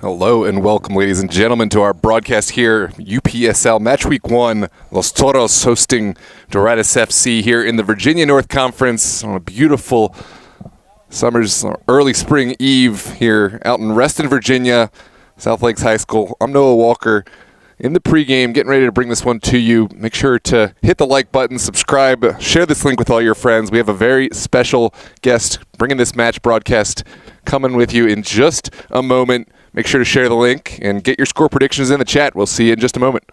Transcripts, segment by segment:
Hello and welcome, ladies and gentlemen, to our broadcast here, UPSL Match Week 1. Los Toros hosting Doradus FC here in the Virginia North Conference on a beautiful summer's early spring eve here out in Reston, Virginia, South Lakes High School. I'm Noah Walker in the pregame, getting ready to bring this one to you. Make sure to hit the like button, subscribe, share this link with all your friends. We have a very special guest bringing this match broadcast coming with you in just a moment. Make sure to share the link and get your score predictions in the chat. We'll see you in just a moment.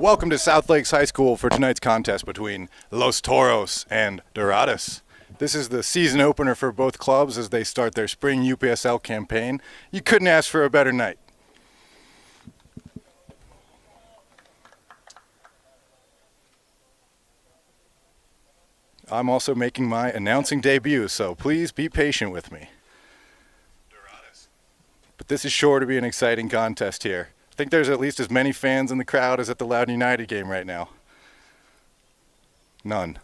Welcome to South Lakes High School for tonight's contest between Los Toros and Doradus. This is the season opener for both clubs as they start their spring UPSL campaign. You couldn't ask for a better night. I'm also making my announcing debut, so please be patient with me. But this is sure to be an exciting contest here. I think there's at least as many fans in the crowd as at the Loudoun United game right now. None.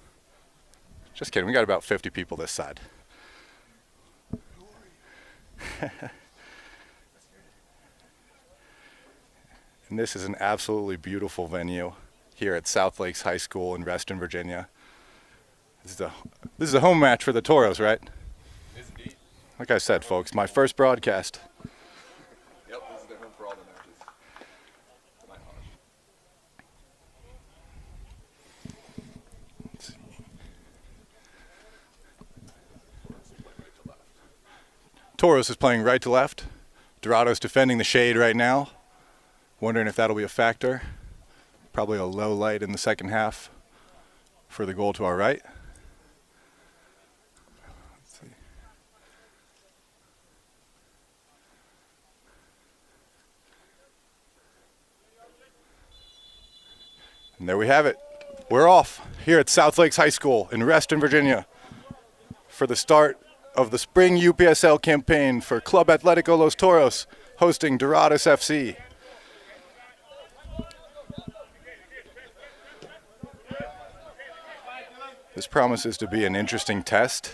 Just kidding, we got about 50 people this side. And this is an absolutely beautiful venue here at South Lakes High School in Reston, Virginia. This is a home match for the Toros, right? It is indeed. Like I said, folks, my first broadcast. Yep, this is their home for all the matches. Toros is playing right to left. Doradus defending the shade right now. Wondering if that'll be a factor. Probably a low light in the second half for the goal to our right. Let's see. And there we have it. We're off here at South Lakes High School in Reston, Virginia for the start of the spring UPSL campaign for Club Atlético Los Toros hosting Doradus FC. This promises to be an interesting test.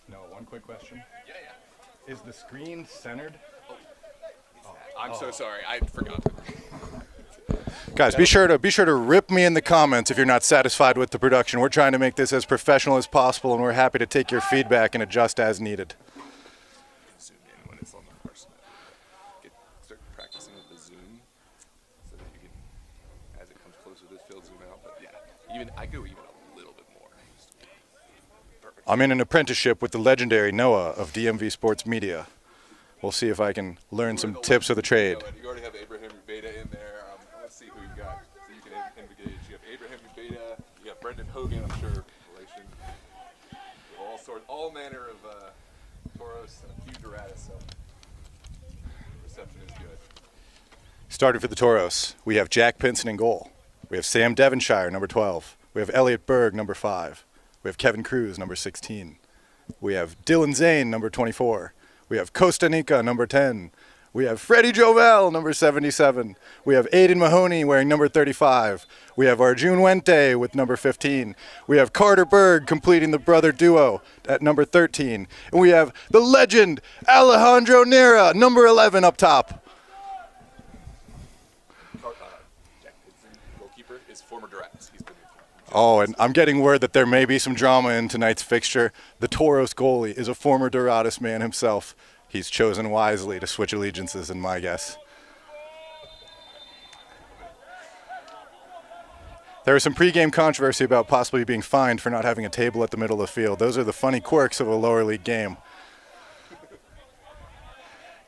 No, one quick question. Yeah. Is the screen centered? I'm so sorry, I forgot. Guys, be sure to rip me in the comments if you're not satisfied with the production. We're trying to make this as professional as possible, and we're happy to take your feedback and adjust as needed. Zoom in when it's on the first net. Start practicing with the zoom so that you can, as it comes closer to this field, zoom out. But yeah, I go even a little bit more. Perfect. I'm in an apprenticeship with the legendary Noah of DMV Sports Media. We'll see if I can learn some tips of the trade. You already have Abraham Ubeda in there. Let's see who you got. So you can engage. You have Abraham Ubeda. You have Brendan Hogan, I'm sure, relation. All sorts, all manner of Toros and a few Doradus. So reception is good. Started for the Toros, we have Jack Pinson in goal. We have Sam Devonshire, number 12. We have Elliot Berg, number 5. We have Kevin Cruz, number 16. We have Dylan Zane, number 24. We have Costa Nica, number 10. We have Freddie Jovel, number 77. We have Aiden Mahoney wearing number 35. We have Arjun Wente with number 15. We have Carter Berg completing the brother duo at number 13. And we have the legend Alejandro Nera, number 11 up top. Jack Pinson, goalkeeper, is former Doradus. He's been Oh, and I'm getting word that there may be some drama in tonight's fixture. The Toros goalie is a former Doradus man himself. He's chosen wisely to switch allegiances, in my guess. There was some pregame controversy about possibly being fined for not having a table at the middle of the field. Those are the funny quirks of a lower league game.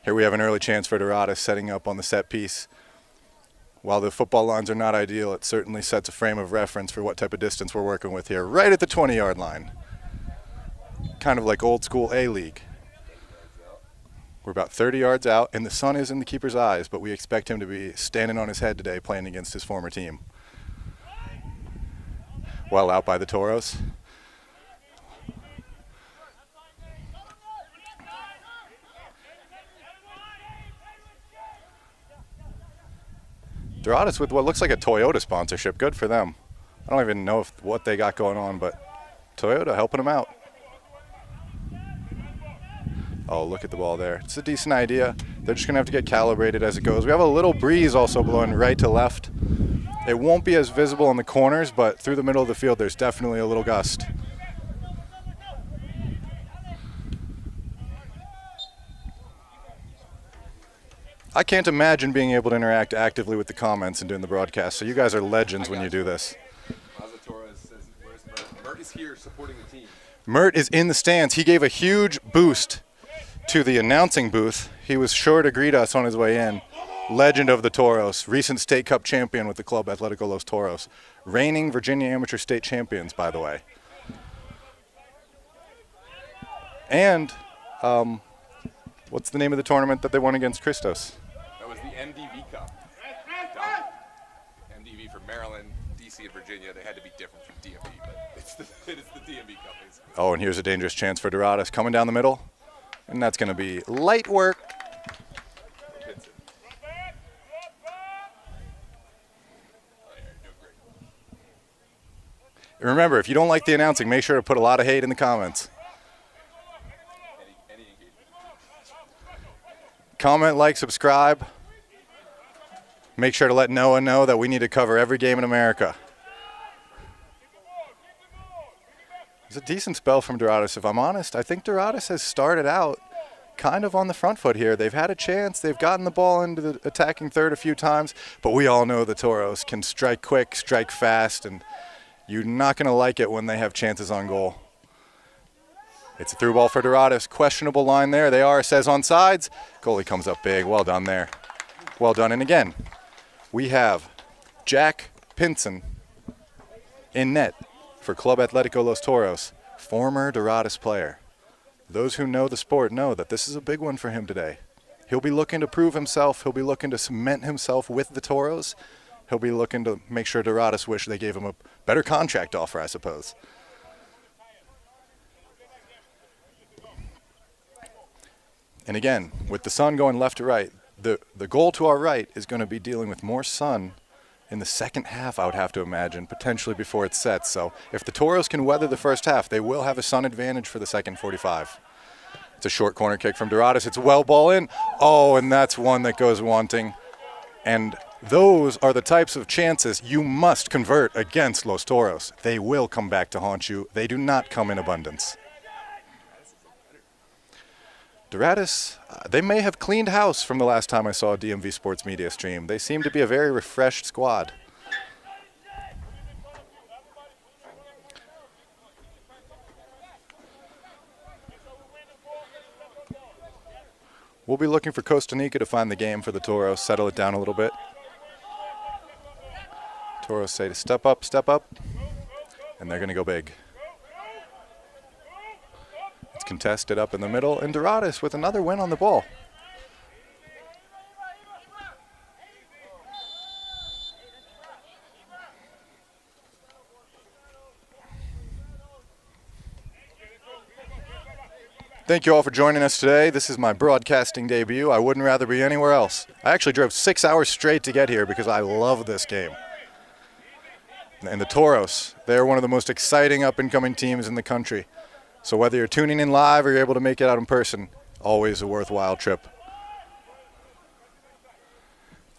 Here we have an early chance for Doradus setting up on the set piece. While the football lines are not ideal, it certainly sets a frame of reference for what type of distance we're working with here, right at the 20-yard line. Kind of like old school A-League. We're about 30 yards out, and the sun is in the keeper's eyes, but we expect him to be standing on his head today playing against his former team. Well out by the Toros. Doradus with what looks like a Toyota sponsorship. Good for them. I don't even know what they got going on, but Toyota helping them out. Oh, look at the ball there. It's a decent idea. They're just going to have to get calibrated as it goes. We have a little breeze also blowing right to left. It won't be as visible in the corners, but through the middle of the field, there's definitely a little gust. I can't imagine being able to interact actively with the comments and doing the broadcast, so you guys are legends when you do this. Torres says, where's Mert? Mert is here supporting the team. Mert is in the stands. He gave a huge boost to the announcing booth. He was sure to greet us on his way in. Legend of the Toros, recent state cup champion with the Club Atlético Los Toros. Reigning Virginia amateur state champions, by the way. And what's the name of the tournament that they won against Christos? That was the MDV Cup. MDV for Maryland, DC, and Virginia. They had to be different from DMV, but it is the DMV Cup, basically. Oh, and here's a dangerous chance for Doradus coming down the middle. And that's going to be light work. And remember, if you don't like the announcing, make sure to put a lot of hate in the comments. Comment, like, subscribe. Make sure to let Noah know that we need to cover every game in America. It's a decent spell from Doradus, if I'm honest. I think Doradus has started out kind of on the front foot here. They've had a chance. They've gotten the ball into the attacking third a few times, but we all know the Toros can strike quick, strike fast, and you're not going to like it when they have chances on goal. It's a through ball for Doradus. Questionable line there. They are, says onside. Goalie comes up big. Well done there. Well done. And again, we have Jack Pinson in net for Club Atlético Los Toros, former Doradus player. Those who know the sport know that this is a big one for him today. He'll be looking to prove himself. He'll be looking to cement himself with the Toros. He'll be looking to make sure Doradus wish they gave him a better contract offer, I suppose. And again, with the sun going left to right, the goal to our right is going to be dealing with more sun in the second half, I would have to imagine, potentially before it sets. So if the Toros can weather the first half, they will have a sun advantage for the second 45. It's a short corner kick from Doradus. It's a well ball in. Oh, and that's one that goes wanting. And those are the types of chances you must convert against Los Toros. They will come back to haunt you. They do not come in abundance. Doradus, they may have cleaned house from the last time I saw a DMV Sports Media stream. They seem to be a very refreshed squad. We'll be looking for Costa Rica to find the game for the Toros, settle it down a little bit. Toros say to step up, and they're going to go big. It's contested up in the middle, and Doradus with another win on the ball. Thank you all for joining us today. This is my broadcasting debut. I wouldn't rather be anywhere else. I actually drove 6 hours straight to get here because I love this game. And the Toros, they're one of the most exciting up-and-coming teams in the country. So whether you're tuning in live or you're able to make it out in person, always a worthwhile trip.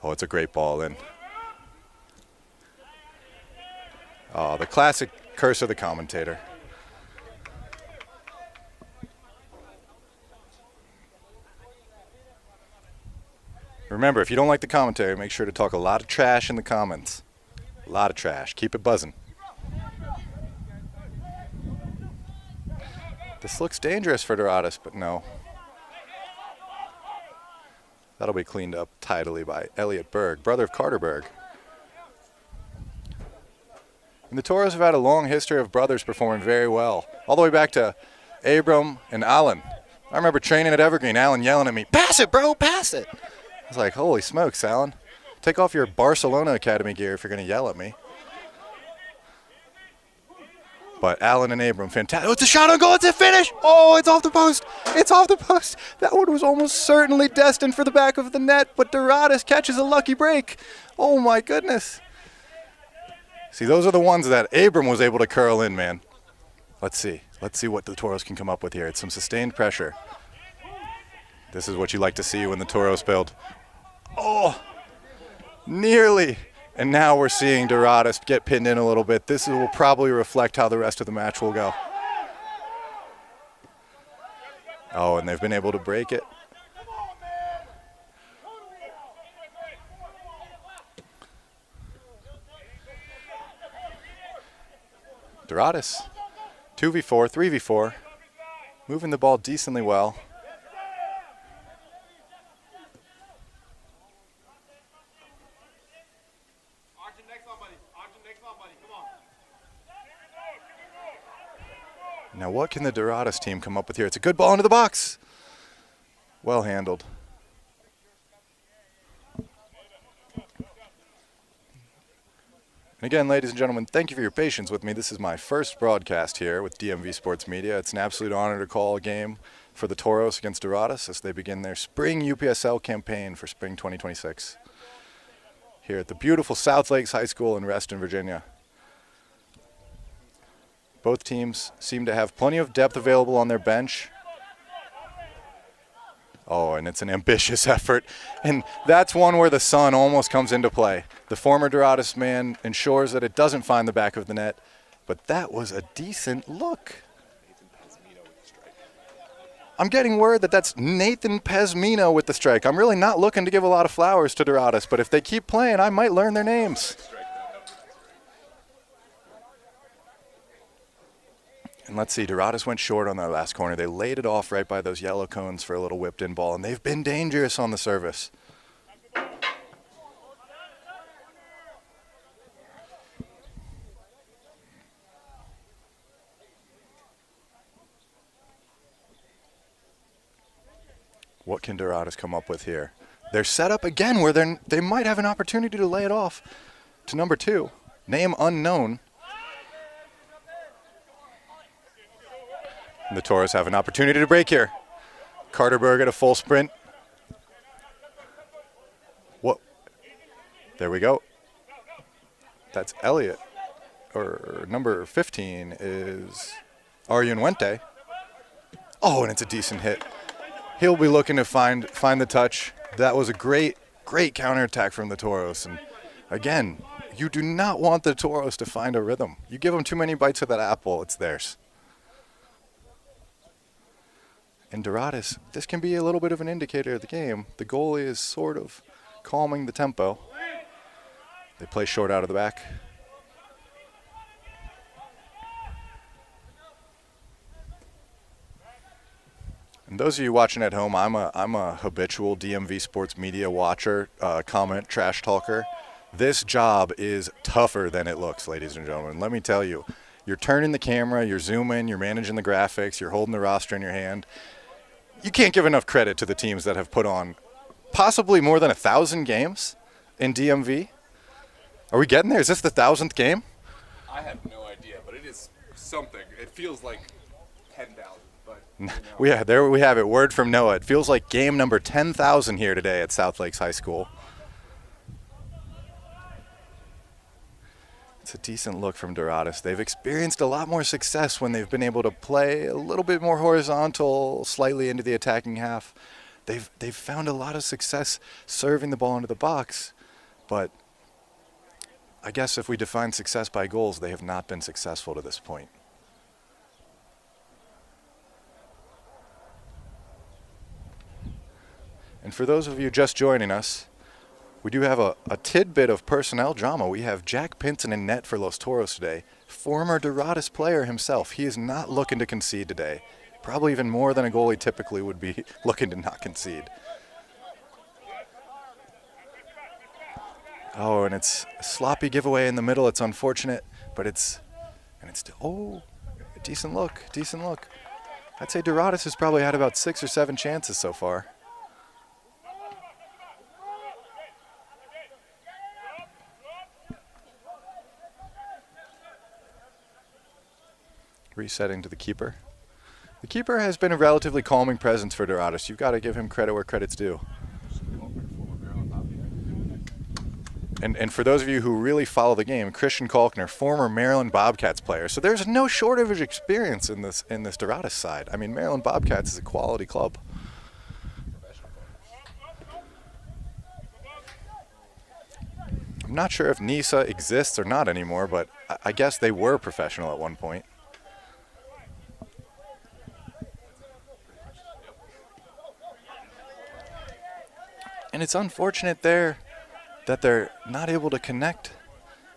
Oh, it's a great ball in. Oh, the classic curse of the commentator. Remember, if you don't like the commentary, make sure to talk a lot of trash in the comments. A lot of trash. Keep it buzzing. This looks dangerous for Doradus, but no. That'll be cleaned up tidily by Elliot Berg, brother of Carter Berg. And the Toros have had a long history of brothers performing very well, all the way back to Abram and Alan. I remember training at Evergreen, Alan yelling at me, "Pass it, bro, pass it." I was like, holy smokes, Alan. Take off your Barcelona Academy gear if you're going to yell at me. But Alan and Abram, fantastic. Oh, it's a shot on goal. It's a finish. Oh, it's off the post. It's off the post. That one was almost certainly destined for the back of the net, but Doradus catches a lucky break. Oh, my goodness. See, those are the ones that Abram was able to curl in, man. Let's see. Let's see what the Toros can come up with here. It's some sustained pressure. This is what you like to see when the Toros build. Oh, nearly. And now we're seeing Doradus get pinned in a little bit. This will probably reflect how the rest of the match will go. Oh, and they've been able to break it. Doradus, 2v4, 3v4, moving the ball decently well. Now what can the Doradus team come up with here? It's a good ball into the box. Well handled. And again, ladies and gentlemen, thank you for your patience with me. This is my first broadcast here with DMV Sports Media. It's an absolute honor to call a game for the Toros against Doradus as they begin their spring UPSL campaign for spring 2026 here at the beautiful South Lakes High School in Reston, Virginia. Both teams seem to have plenty of depth available on their bench. Oh, and it's an ambitious effort. And that's one where the sun almost comes into play. The former Doradus man ensures that it doesn't find the back of the net, but that was a decent look. I'm getting word that that's Nathan Pesmino with the strike. I'm really not looking to give a lot of flowers to Doradus, but if they keep playing, I might learn their names. And let's see, Doradus went short on that last corner. They laid it off right by those yellow cones for a little whipped-in ball, and they've been dangerous on the service. What can Doradus come up with here? They're set up again where they might have an opportunity to lay it off to number 2. Name unknown. And the Toros have an opportunity to break here. Carterberg at a full sprint. What? There we go. That's Elliott. Or number 15 is Ariunuente. Oh, and it's a decent hit. He'll be looking to find the touch. That was a great counterattack from the Toros. And again, you do not want the Toros to find a rhythm. You give them too many bites of that apple, it's theirs. And Doradus, this can be a little bit of an indicator of the game. The goalie is sort of calming the tempo. They play short out of the back. And those of you watching at home, I'm a habitual DMV Sports Media watcher, comment, trash talker. This job is tougher than it looks, ladies and gentlemen. Let me tell you, you're turning the camera, you're zooming, you're managing the graphics, you're holding the roster in your hand. You can't give enough credit to the teams that have put on possibly more than 1,000 games in DMV. Are we getting there? Is this the 1,000th game? I have no idea, but it is something. It feels like 10,000. Yeah, there we have it. Word from Noah. It feels like game number 10,000 here today at South Lakes High School. It's a decent look from Doradus. They've experienced a lot more success when they've been able to play a little bit more horizontal, slightly into the attacking half. They've found a lot of success serving the ball into the box, but I guess if we define success by goals, they have not been successful to this point. And for those of you just joining us, we do have a tidbit of personnel drama. We have Jack Pinson in net for Los Toros today, former Doradus player himself. He is not looking to concede today, probably even more than a goalie typically would be looking to not concede. Oh, and it's a sloppy giveaway in the middle. It's unfortunate, but it's oh, a decent look. I'd say Doradus has probably had about 6 or 7 chances so far. Resetting to the keeper. The keeper has been a relatively calming presence for Doradus. You've got to give him credit where credit's due. And for those of you who really follow the game, Christian Kalkner, former Maryland Bobcats player. So there's no shortage of experience in this Doradus side. I mean, Maryland Bobcats is a quality club. I'm not sure if NISA exists or not anymore, but I guess they were professional at one point. And it's unfortunate there that they're not able to connect,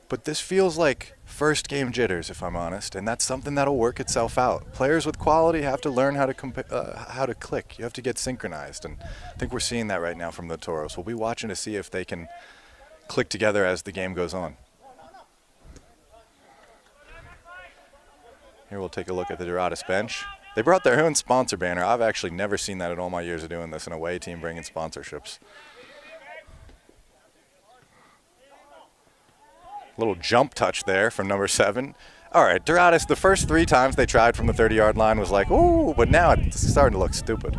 but this feels like first game jitters, if I'm honest, and that's something that'll work itself out. Players with quality have to learn how to click. You have to get synchronized, and I think we're seeing that right now from the Toros. We'll be watching to see if they can click together as the game goes on. Here we'll take a look at the Doradus bench. They brought their own sponsor banner. I've actually never seen that in all my years of doing this, an away team bringing sponsorships. Little jump touch there from number 7. All right, Doradus, the first 3 times they tried from the 30-yard line was like, ooh, but now it's starting to look stupid.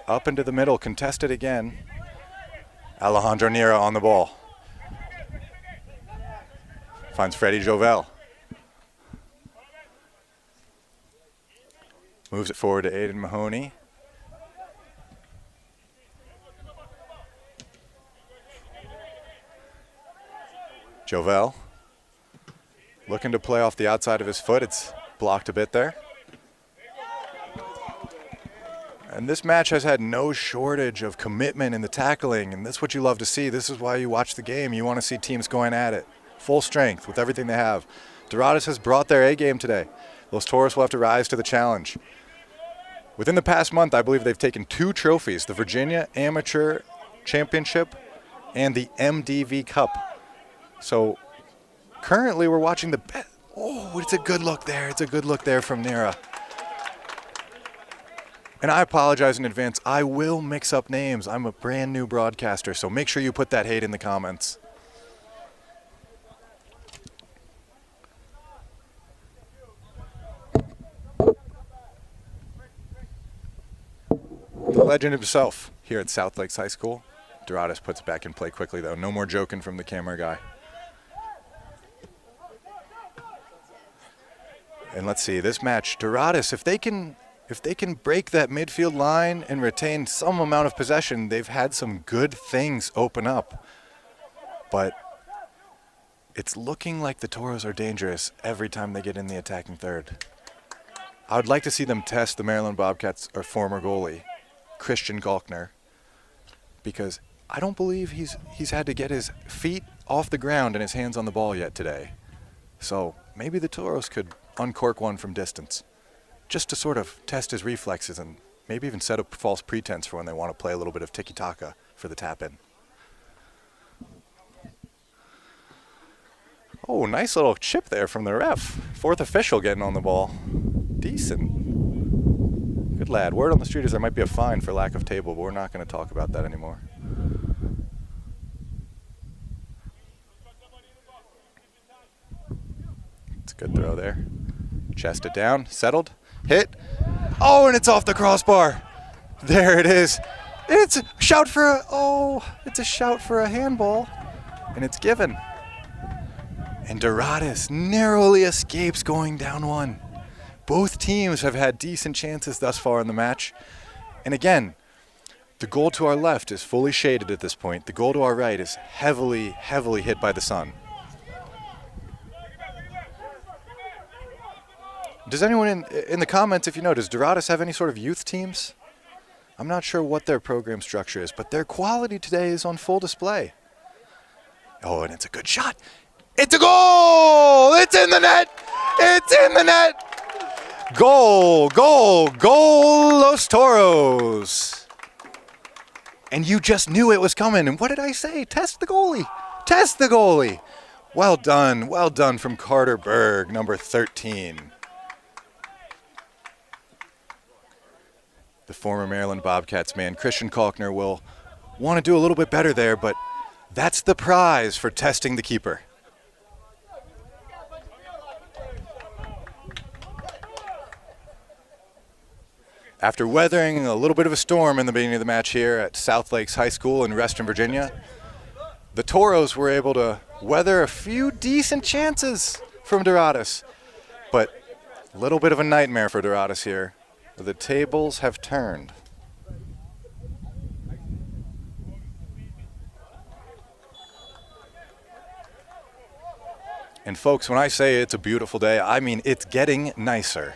Up into the middle, contested again. Alejandro Nira on the ball. Finds Freddie Jovel. Moves it forward to Aiden Mahoney. Jovel looking to play off the outside of his foot. It's blocked a bit there. And this match has had no shortage of commitment in the tackling, and that's what you love to see. This is why you watch the game. You want to see teams going at it, full strength with everything they have. Doradus has brought their A game today. Los Toros will have to rise to the challenge. Within the past month, I believe they've taken 2 trophies, the Virginia Amateur Championship and the MDV Cup. So currently we're watching the best. Oh, it's a good look there. It's a good look there from Nira. And I apologize in advance. I will mix up names. I'm a brand new broadcaster, so make sure you put that hate in the comments. The legend himself here at South Lakes High School. Doradus puts it back in play quickly, though. No more joking from the camera guy. And let's see, this match, Doradus, if they can break that midfield line and retain some amount of possession, they've had some good things open up. But it's looking like the Toros are dangerous every time they get in the attacking third. I would like to see them test the Maryland Bobcats' former goalie, Christian Galkner, because I don't believe he's had to get his feet off the ground and his hands on the ball yet today. So maybe the Toros could uncork one from distance, just to sort of test his reflexes and maybe even set up false pretense for when they want to play a little bit of tiki-taka for the tap-in. Oh, nice little chip there from the ref. 4th official getting on the ball. Decent. Good lad. Word on the street is there might be a fine for lack of table, but we're not going to talk about that anymore. It's a good throw there. Chested down, settled, hit. Oh, and it's off the crossbar. There it is. It's a shout for a handball, and it's given. And Doradus narrowly escapes going down 1. Both teams have had decent chances thus far in the match. And again, the goal to our left is fully shaded at this point. The goal to our right is heavily, heavily hit by the sun. Does anyone in the comments, if you know, does Doradus have any sort of youth teams? I'm not sure what their program structure is, but their quality today is on full display. Oh, and it's a good shot. It's a goal! It's in the net! It's in the net! Goal, goal, goal, Los Toros. And you just knew it was coming. And what did I say? Test the goalie. Test the goalie. Well done from Carter Berg, number 13. The former Maryland Bobcats man, Christian Kalkner, will want to do a little bit better there, but that's the prize for testing the keeper. After weathering a little bit of a storm in the beginning of the match here at South Lakes High School in Reston, Virginia, the Toros were able to weather a few decent chances from Doradus, but a little bit of a nightmare for Doradus here. The tables have turned. And folks, when I say it's a beautiful day, I mean it's getting nicer.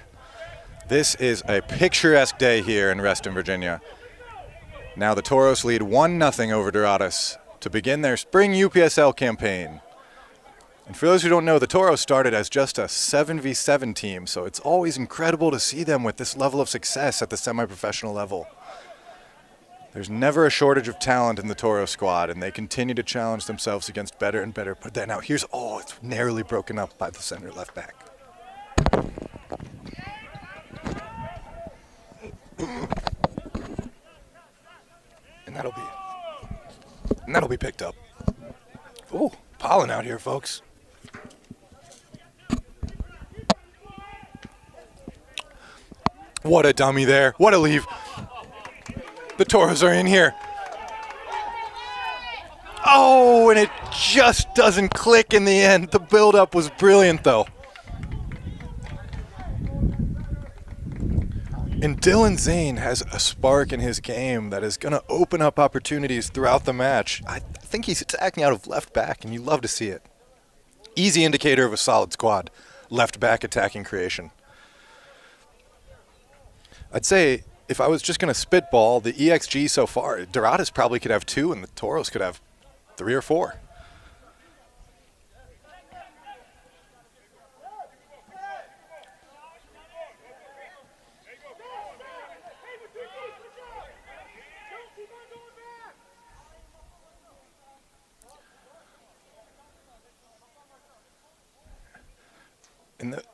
This is a picturesque day here in Reston, Virginia. Now the Toros lead 1-0 over Doradus to begin their spring UPSL campaign. And for those who don't know, the Toros started as just a 7v7 team, so it's always incredible to see them with this level of success at the semi-professional level. There's never a shortage of talent in the Toros squad, and they continue to challenge themselves against better and better. But then now here's, it's narrowly broken up by the center left back. And that'll be picked up. Ooh, pollen out here, folks. What a dummy there. What a leave. The Toros are in here. Oh, and it just doesn't click in the end. The build-up was brilliant, though. And Dylan Zane has a spark in his game that is going to open up opportunities throughout the match. I think he's attacking out of left back, and you love to see it. Easy indicator of a solid squad. Left back attacking creation. I'd say if I was just going to spitball the EXG so far, Doradus probably could have 2 and the Toros could have 3 or 4.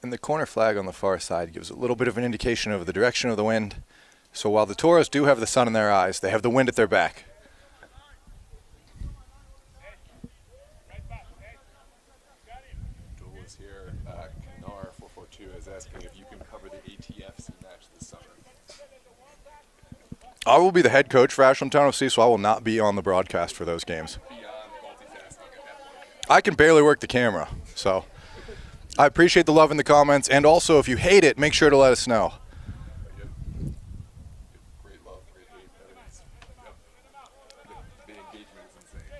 And the corner flag on the far side gives a little bit of an indication of the direction of the wind. So while the Toros do have the sun in their eyes, they have the wind at their back. Duelist here, Kanar 442 is asking if you can cover the ATFC match this summer. I will be the head coach for Ashland Town FC, so I will not be on the broadcast for those games. I can barely work the camera, so I appreciate the love in the comments, and also if you hate it, make sure to let us know. Great love, great hate. The engagement is insane.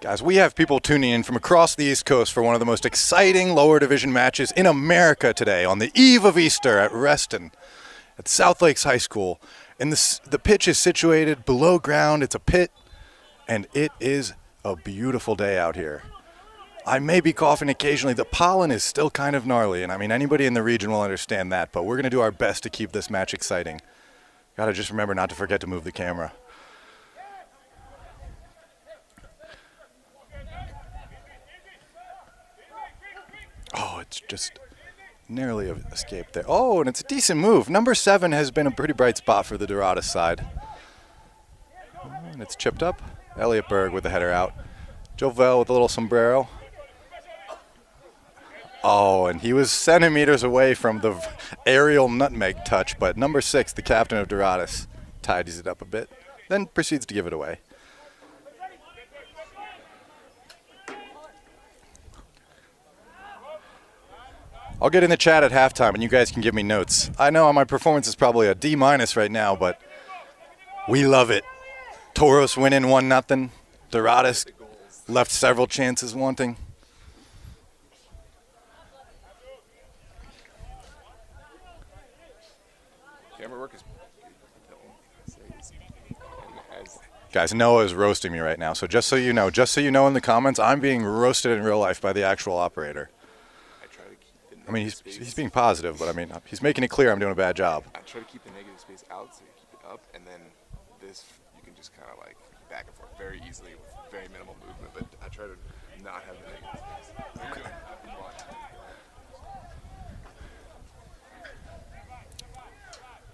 Guys, we have people tuning in from across the East Coast for one of the most exciting lower division matches in America today on the eve of Easter at Reston at South Lakes High School. And the pitch is situated below ground. It's a pit, and it is a beautiful day out here. I may be coughing occasionally. The pollen is still kind of gnarly, and I mean, anybody in the region will understand that, but we're going to do our best to keep this match exciting. Got to just remember not to forget to move the camera. Oh, it's just narrowly escaped there. Oh, and it's a decent move. Number 7 has been a pretty bright spot for the Doradus side. Oh, and it's chipped up. Elliot Berg with the header out. Jovel with a little sombrero. Oh, and he was centimeters away from the aerial nutmeg touch, but number 6, the captain of Doradus, tidies it up a bit, then proceeds to give it away. I'll get in the chat at halftime, and you guys can give me notes. I know my performance is probably a D- right now, but we love it. Toros winning 1-0. Doradus left several chances wanting. Camera work is. Guys, Noah is roasting me right now, so just so you know in the comments, I'm being roasted in real life by the actual operator. I mean, he's being positive, but I mean, he's making it clear I'm doing a bad job. I try to keep the negative space out so you keep it up, and then this you can just kind of like back and forth very easily with very minimal movement, but I try to not have the negative space. Okay.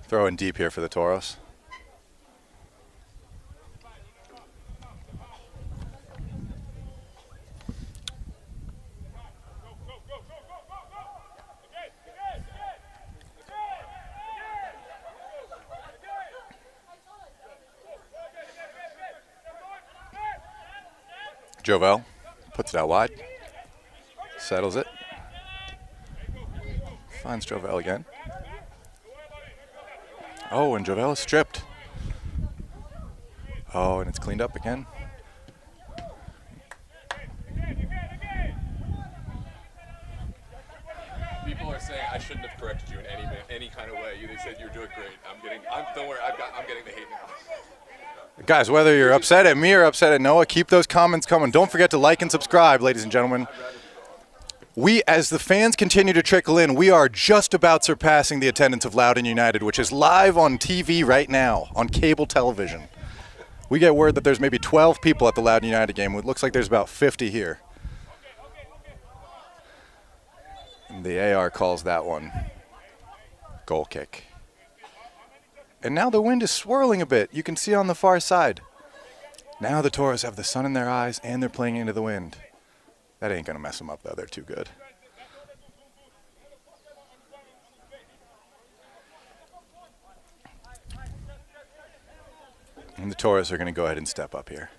Throw in deep here for the Toros. Jovel puts it out wide, settles it, finds Jovel again. Oh, and Jovel is stripped. Oh, and it's cleaned up again. People are saying I shouldn't have corrected you in any kind of way. They said you're doing great. Don't worry, I'm getting the hate now. Guys, whether you're upset at me or upset at Noah, keep those comments coming. Don't forget to like and subscribe, ladies and gentlemen. As the fans continue to trickle in, we are just about surpassing the attendance of Loudoun United, which is live on TV right now, on cable television. We get word that there's maybe 12 people at the Loudoun United game. It looks like there's about 50 here. And the AR calls that one goal kick. And now the wind is swirling a bit. You can see on the far side. Now the Toros have the sun in their eyes and they're playing into the wind. That ain't going to mess them up, though. They're too good. And the Toros are going to go ahead and step up here.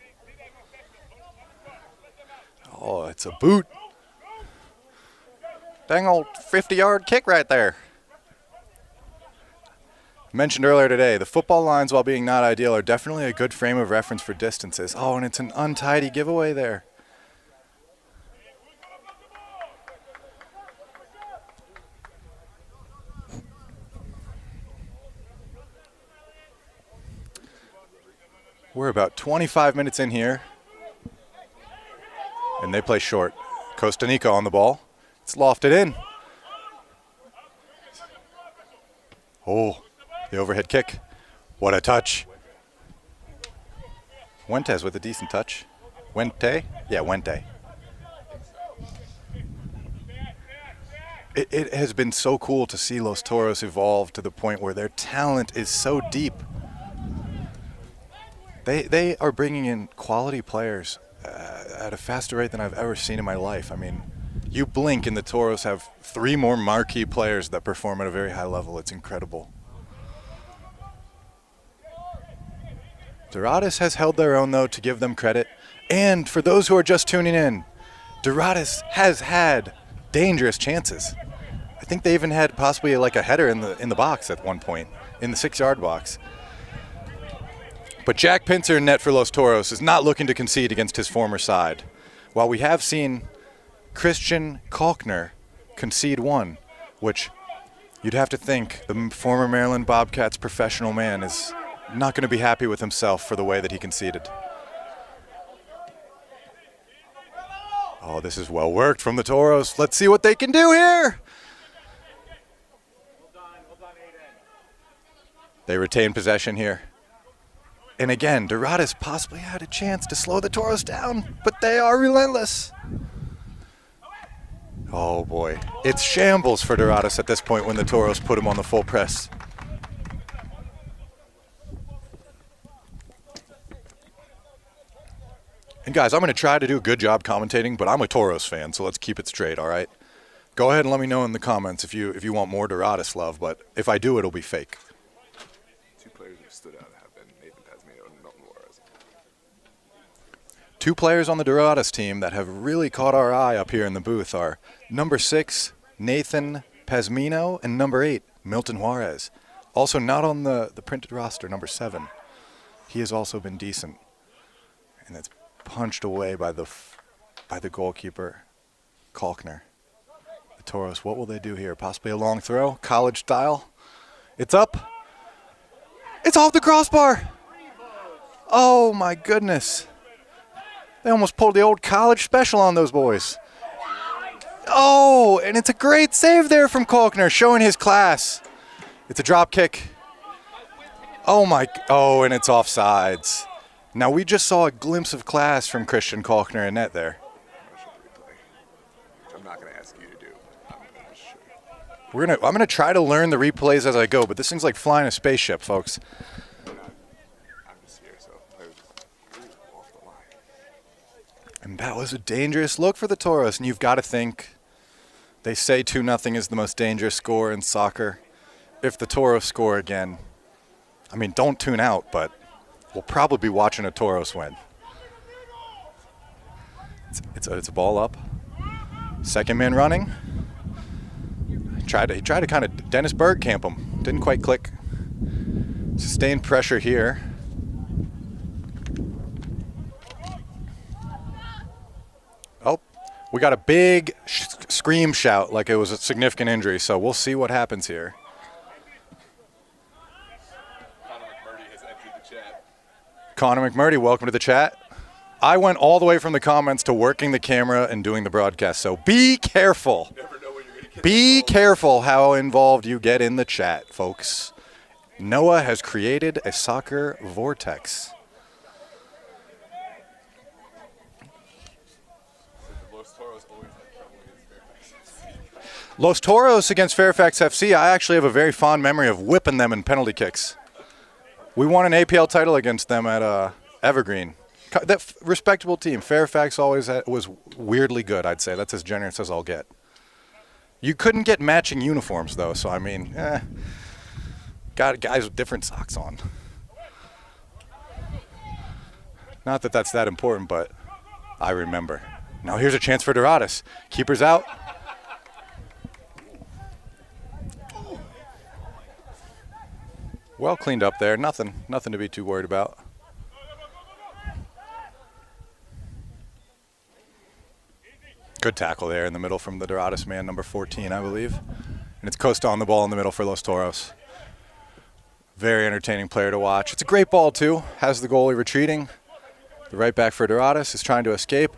Oh, it's a boot. Dang old 50-yard kick right there. Mentioned earlier today, the football lines, while being not ideal, are definitely a good frame of reference for distances. Oh, and it's an untidy giveaway there. We're about 25 minutes in here, and they play short. Costa Rica on the ball. It's lofted in. Oh, the overhead kick. What a touch. Fuentes with a decent touch. Wente? Yeah, Wente. It has been so cool to see Los Toros evolve to the point where their talent is so deep. They are bringing in quality players at a faster rate than I've ever seen in my life. I mean, you blink and the Toros have 3 more marquee players that perform at a very high level. It's incredible. Doradus has held their own, though, to give them credit. And for those who are just tuning in, Doradus has had dangerous chances. I think they even had possibly like a header in the box at one point, in the 6-yard box. But Jack Pincer in net for Los Toros is not looking to concede against his former side. While we have seen Christian Kalkner concede 1, which you'd have to think the former Maryland Bobcats professional man is not going to be happy with himself for the way that he conceded. Oh, this is well worked from the Toros. Let's see what they can do here. They retain possession here. And again, Doradus possibly had a chance to slow the Toros down, but they are relentless. Oh boy, it's shambles for Doradus at this point when the Toros put him on the full press. And guys, I'm going to try to do a good job commentating, but I'm a Toros fan, so let's keep it straight, all right? Go ahead and let me know in the comments if you want more Doradus love, but if I do, it'll be fake. 2 players who stood out have been Nathan Tasmania and Milton Juarez. 2 players on the Doradus team that have really caught our eye up here in the booth are number 6, Nathan Pasmino, and number 8, Milton Juarez. Also not on the printed roster, number 7. He has also been decent. And that's punched away by the goalkeeper, Kalkner. The Toros, what will they do here? Possibly a long throw, college style. It's up. It's off the crossbar. Oh my goodness. They almost pulled the old college special on those boys. Oh, and it's a great save there from Kalkner, showing his class. It's a drop kick. Oh, and it's offsides. Now, we just saw a glimpse of class from Christian Kalkner in net there. I'm not going to ask you to do. I'm gonna try to learn the replays as I go, but this thing's like flying a spaceship, folks. I'm just here, so I was off the line. And that was a dangerous look for the Toros, and you've got to think, they say 2-0 is the most dangerous score in soccer. If the Toros score again, I mean, don't tune out, but we'll probably be watching a Toros win. It's a ball up. Second man running. He tried to kind of Dennis Bergkamp him. Didn't quite click. Sustained pressure here. Oh, we got a big scream shout like it was a significant injury, so we'll see what happens here. Connor McMurdy has entered the chat. Connor McMurdy, welcome to the chat. I went all the way from the comments to working the camera and doing the broadcast, so be careful. Be careful how involved you get in the chat, folks. Noah has created a soccer vortex. Los Toros against Fairfax FC, I actually have a very fond memory of whipping them in penalty kicks. We won an APL title against them at Evergreen. That respectable team. Fairfax always was weirdly good, I'd say. That's as generous as I'll get. You couldn't get matching uniforms, though, so I mean, got guys with different socks on. Not that that's that important, but I remember. Now here's a chance for Doradus. Keeper's out. Well cleaned up there. Nothing to be too worried about. Good tackle there in the middle from the Doradus man, number 14, I believe. And it's Costa on the ball in the middle for Los Toros. Very entertaining player to watch. It's a great ball, too. Has the goalie retreating. The right back for Doradus is trying to escape.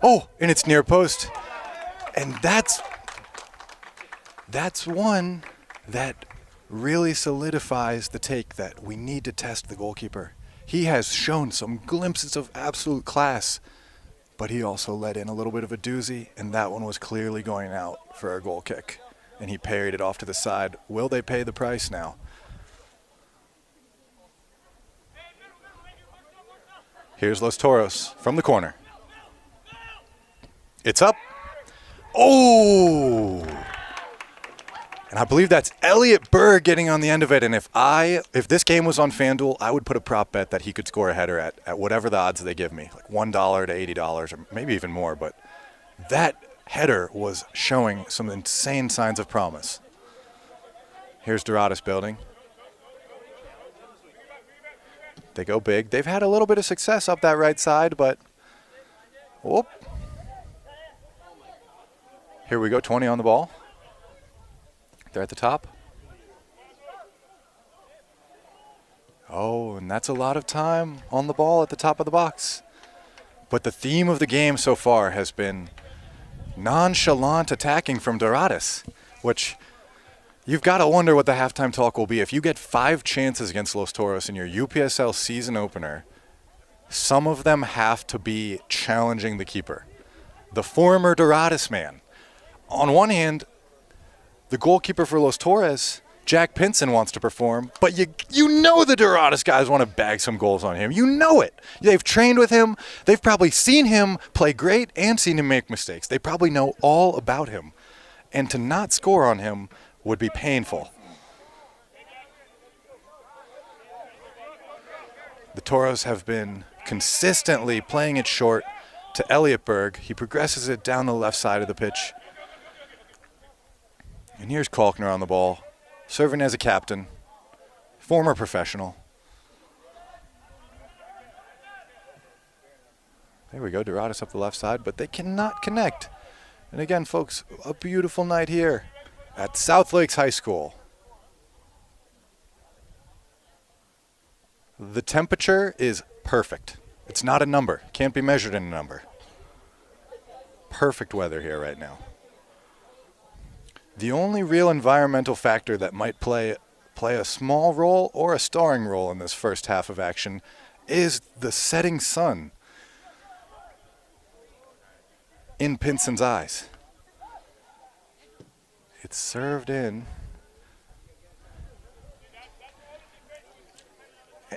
Oh, and it's near post. And that's one that really solidifies the take that we need to test the goalkeeper. He has shown some glimpses of absolute class, but he also let in a little bit of a doozy, and that one was clearly going out for a goal kick. And he parried it off to the side. Will they pay the price now? Here's Los Toros from the corner. It's up. Oh! And I believe that's Elliot Berg getting on the end of it. And if this game was on FanDuel, I would put a prop bet that he could score a header at whatever the odds they give me, like $1 to $80 or maybe even more. But that header was showing some insane signs of promise. Here's Doradus building. They go big. They've had a little bit of success up that right side, but whoop. Here we go, 20 on the ball. They're at the top. Oh, and that's a lot of time on the ball at the top of the box. But the theme of the game so far has been nonchalant attacking from Doradus, which you've got to wonder what the halftime talk will be. If you get 5 chances against Los Toros in your UPSL season opener, some of them have to be challenging the keeper. The former Doradus man. On one hand, the goalkeeper for Los Toros, Jack Pinson, wants to perform, but you know the Doradus guys want to bag some goals on him. You know it. They've trained with him. They've probably seen him play great and seen him make mistakes. They probably know all about him. And to not score on him would be painful. The Toros have been consistently playing it short to Elliot Berg. He progresses it down the left side of the pitch. And here's Kalkner on the ball, serving as a captain, former professional. There we go, Doradus up the left side, but they cannot connect. And again, folks, a beautiful night here at South Lakes High School. The temperature is perfect. It's not a number. Can't be measured in a number. Perfect weather here right now. The only real environmental factor that might play a small role or a starring role in this first half of action is the setting sun in Pinson's eyes. It's served in.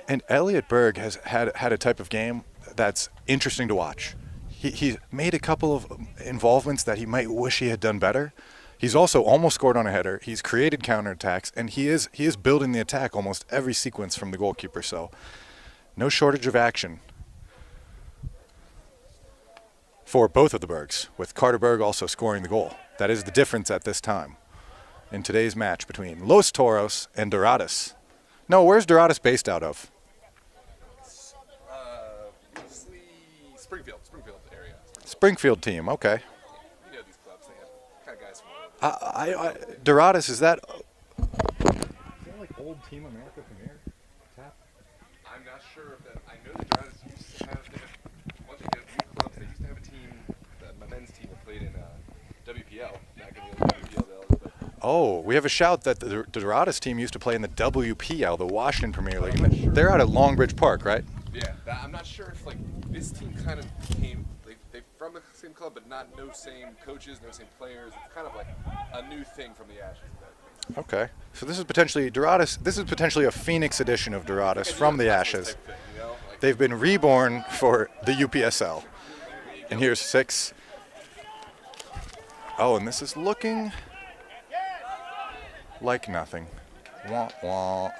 And Elliot Berg has had a type of game that's interesting to watch. He's made a couple of involvements that he might wish he had done better. He's also almost scored on a header. He's created counterattacks, and he is building the attack almost every sequence from the goalkeeper. So no shortage of action for both of the Bergs, with Carter Berg also scoring the goal. That is the difference at this time in today's match between Los Toros and Doradus. No, where's Doradus based out of? Springfield area. Springfield team, okay. You know these clubs, they have kind of guys from Doradus, is that like old Team America Premier tap? I'm not sure if that. I know the Doradus used to have a bunch of youth clubs. They used to have a team, my men's team that played in WPL back in the old WPL days. But Oh, we have a shout that the Doradus team used to play in the WPL, the Washington Premier League. And they're out at Longbridge Park, right? yeah, I'm not sure if like this team kind of came. They from the same club, but no same coaches, no same players. It's kind of like a new thing from the Ashes. Okay. So this is potentially Doradus. This is potentially a Phoenix edition of Doradus from the Ashes. Thing, you know? Like, They've been reborn for the UPSL. And here's 6. Oh, and this is looking like nothing. Wah, wah.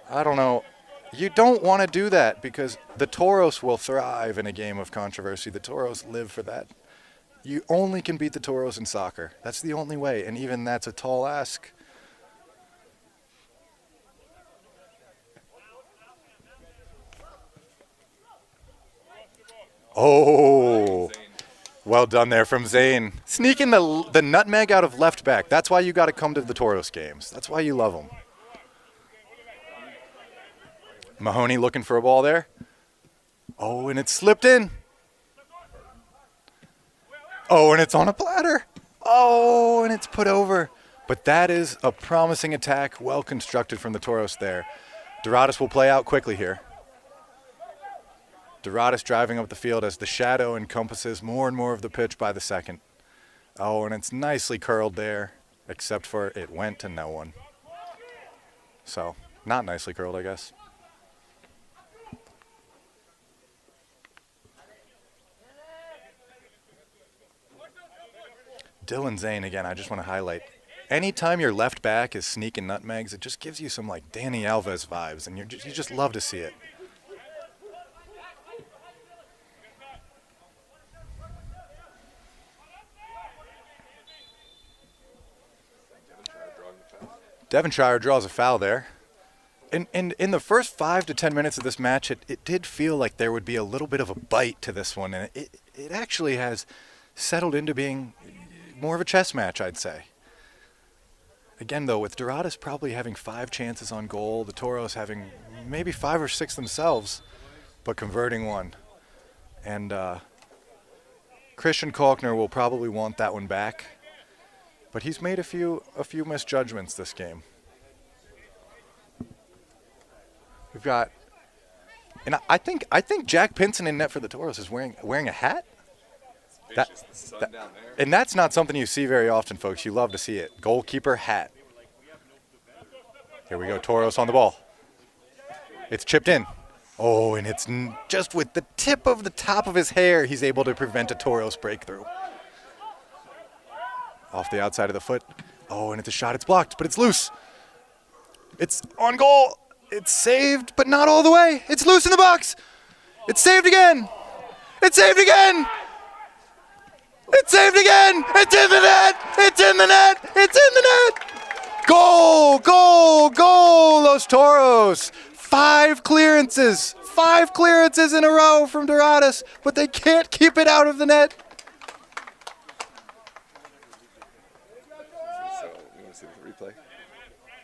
I don't know. You don't want to do that because the Toros will thrive in a game of controversy. The Toros live for that. You only can beat the Toros in soccer. That's the only way, and even that's a tall ask. Oh, well done there from Zane. Sneaking the nutmeg out of left back. That's why you got to come to the Toros games. That's why you love them. Mahoney looking for a ball there. Oh, and it slipped in. Oh, and it's on a platter. Oh, and it's put over. But that is a promising attack, well constructed from the Toros there. Doradus will play out quickly here. Doradus driving up the field as the shadow encompasses more and more of the pitch by the second. Oh, and it's nicely curled there, except for it went to no one. So, not nicely curled, I guess. Dylan Zane, again, I just want to highlight. Anytime your left back is sneaking nutmegs, it just gives you some like Danny Alves vibes, and you just love to see it. Devonshire draws a foul there. And in the first 5 to 10 minutes of this match, it did feel like there would be a little bit of a bite to this one, and it actually has settled into being more of a chess match, I'd say. Again, though, with Doradus probably having 5 chances on goal, the Toros having maybe 5 or 6 themselves, but converting one. And Christian Kalkner will probably want that one back, but he's made a few misjudgments this game. We've got, and I think Jack Pinson in net for the Toros is wearing a hat. the sun down there. And that's not something you see very often, folks. You love to see it. Goalkeeper hat. Here we go, Toros on the ball. It's chipped in. Oh, and it's just with the tip of the top of his hair, he's able to prevent a Toros breakthrough. Off the outside of the foot. Oh, and it's a shot. It's blocked, but it's loose. It's on goal. It's saved, but not all the way. It's loose in the box. It's saved again. It's saved again. It's saved again. It's in the net. It's in the net. It's in the net. Goal, goal, goal. Los Toros. 5 clearances. 5 clearances in a row from Doradus, but they can't keep it out of the net. So, you want to see the replay?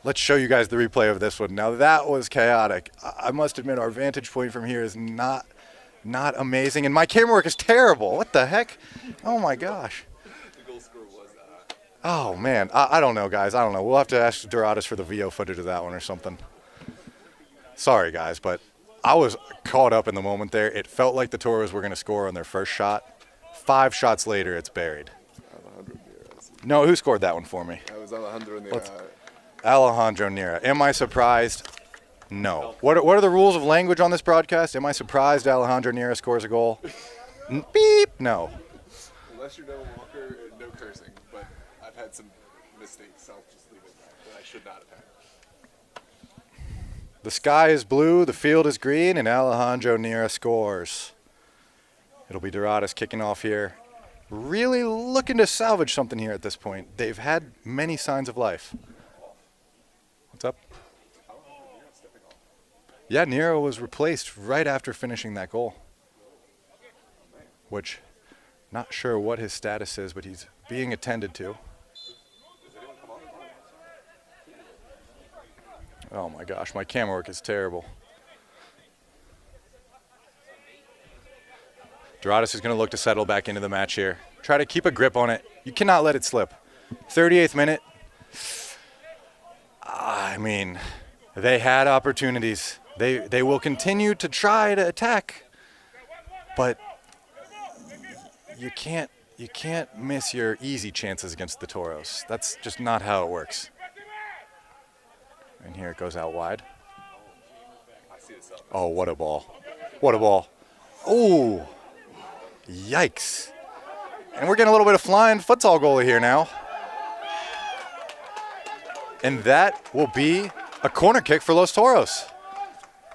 Let's show you guys the replay of this one. Now that was chaotic. I must admit our vantage point from here is not amazing, and my camera work is terrible. What the heck? Oh my gosh. The goal score was Oh man, I don't know, guys. I don't know. We'll have to ask Doradus for the VO footage of that one or something. Sorry, guys, but I was caught up in the moment there. It felt like the Toros were going to score on their first shot. 5 shots later, it's buried. No, who scored that one for me? That was Alejandro Nira. Alejandro Nira. Am I surprised? No. What are the rules of language on this broadcast? Am I surprised Alejandro Nira scores a goal? Beep. No. Unless you're Noah Walker, no cursing. But I've had some mistakes. I'll just leave it that I should not have had. The sky is blue, the field is green, and Alejandro Nira scores. It'll be Doradus kicking off here. Really looking to salvage something here at this point. They've had many signs of life. What's up? Yeah, Nira was replaced right after finishing that goal. Which, not sure what his status is, but he's being attended to. Oh my gosh, my camera work is terrible. Doradus is going to look to settle back into the match here. Try to keep a grip on it. You cannot let it slip. 38th minute. I mean, they had opportunities. They will continue to try to attack, but you can't miss your easy chances against the Toros. That's just not how it works. And here it goes out wide. Oh, what a ball. What a ball. Oh, yikes. And we're getting a little bit of flying futsal goalie here now. And that will be a corner kick for Los Toros.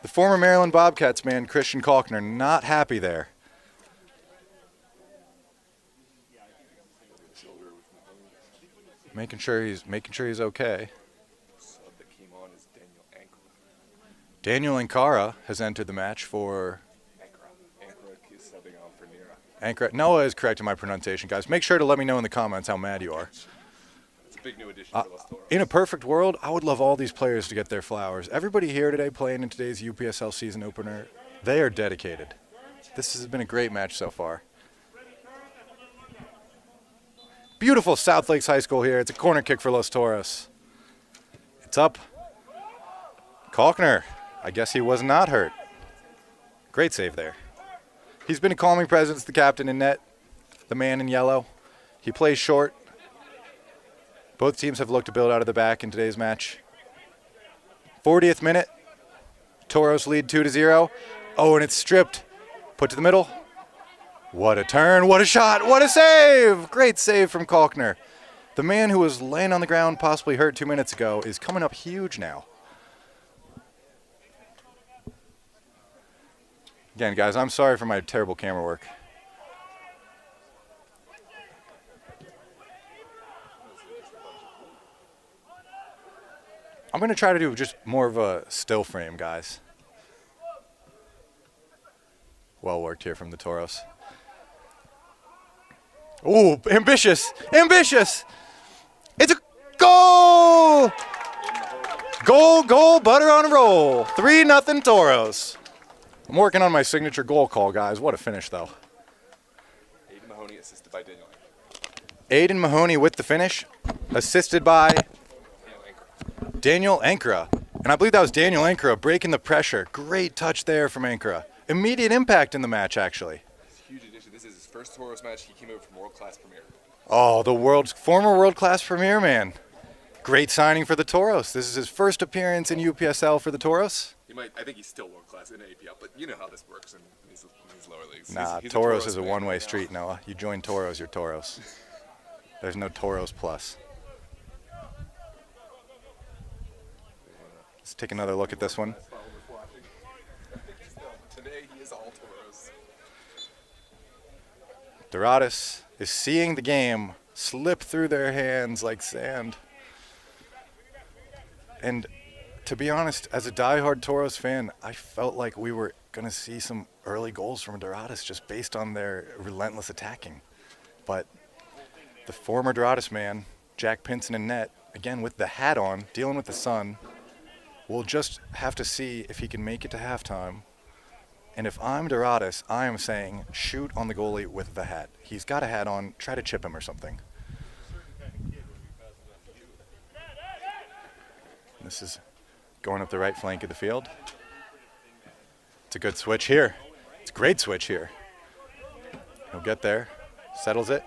The former Maryland Bobcats man, Christian Kalkner, not happy there. Making sure he's okay. Daniel Ankara has entered the match for Ankara. Noah is correcting my pronunciation, guys. Make sure to let me know in the comments how mad you are. It's a big new addition to Los Toros. In a perfect world, I would love all these players to get their flowers. Everybody here today playing in today's UPSL season opener, they are dedicated. This has been a great match so far. Beautiful South Lakes High School here. It's a corner kick for Los Toros. It's up. Kalkner, I guess he was not hurt. Great save there. He's been a calming presence, the captain in net, the man in yellow. He plays short. Both teams have looked to build out of the back in today's match. 40th minute. Toros lead 2-0. Oh, and it's stripped. Put to the middle. What a turn, what a shot, what a save! Great save from Kalkner. The man who was laying on the ground, possibly hurt 2 minutes ago, is coming up huge now. Again, guys, I'm sorry for my terrible camera work. I'm going to try to do just more of a still frame, guys. Well worked here from the Toros. Oh, ambitious, ambitious. It's a goal. Goal, butter on a roll. 3-0 Toros. I'm working on my signature goal call, guys. What a finish, though. Aiden Mahoney assisted by Daniel. Aiden Mahoney with the finish, assisted by Daniel Ankara. And I believe that was Daniel Ankara breaking the pressure. Great touch there from Ankara. Immediate impact in the match, actually. Huge addition. This is his first Toros match. He came over from World Class Premier. Oh, the former World Class Premier man. Great signing for the Toros. This is his first appearance in UPSL for the Toros. I think he's still world class in APL, but you know how this works in these lower leagues. Nah, he's Toros is a fan one-way right street, now. Noah. You join Toros, you're Toros. There's no Toros plus. Let's take another look at this one. Today he is all Toros. Doradus is seeing the game slip through their hands like sand. And to be honest, as a diehard Toros fan, I felt like we were going to see some early goals from Doradus just based on their relentless attacking. But the former Doradus man, Jack Pinson in net, again with the hat on, dealing with the sun, we'll just have to see if he can make it to halftime. And if I'm Doradus, I am saying shoot on the goalie with the hat. He's got a hat on, try to chip him or something. This is going up the right flank of the field. It's a good switch here. It's a great switch here. He'll get there, settles it.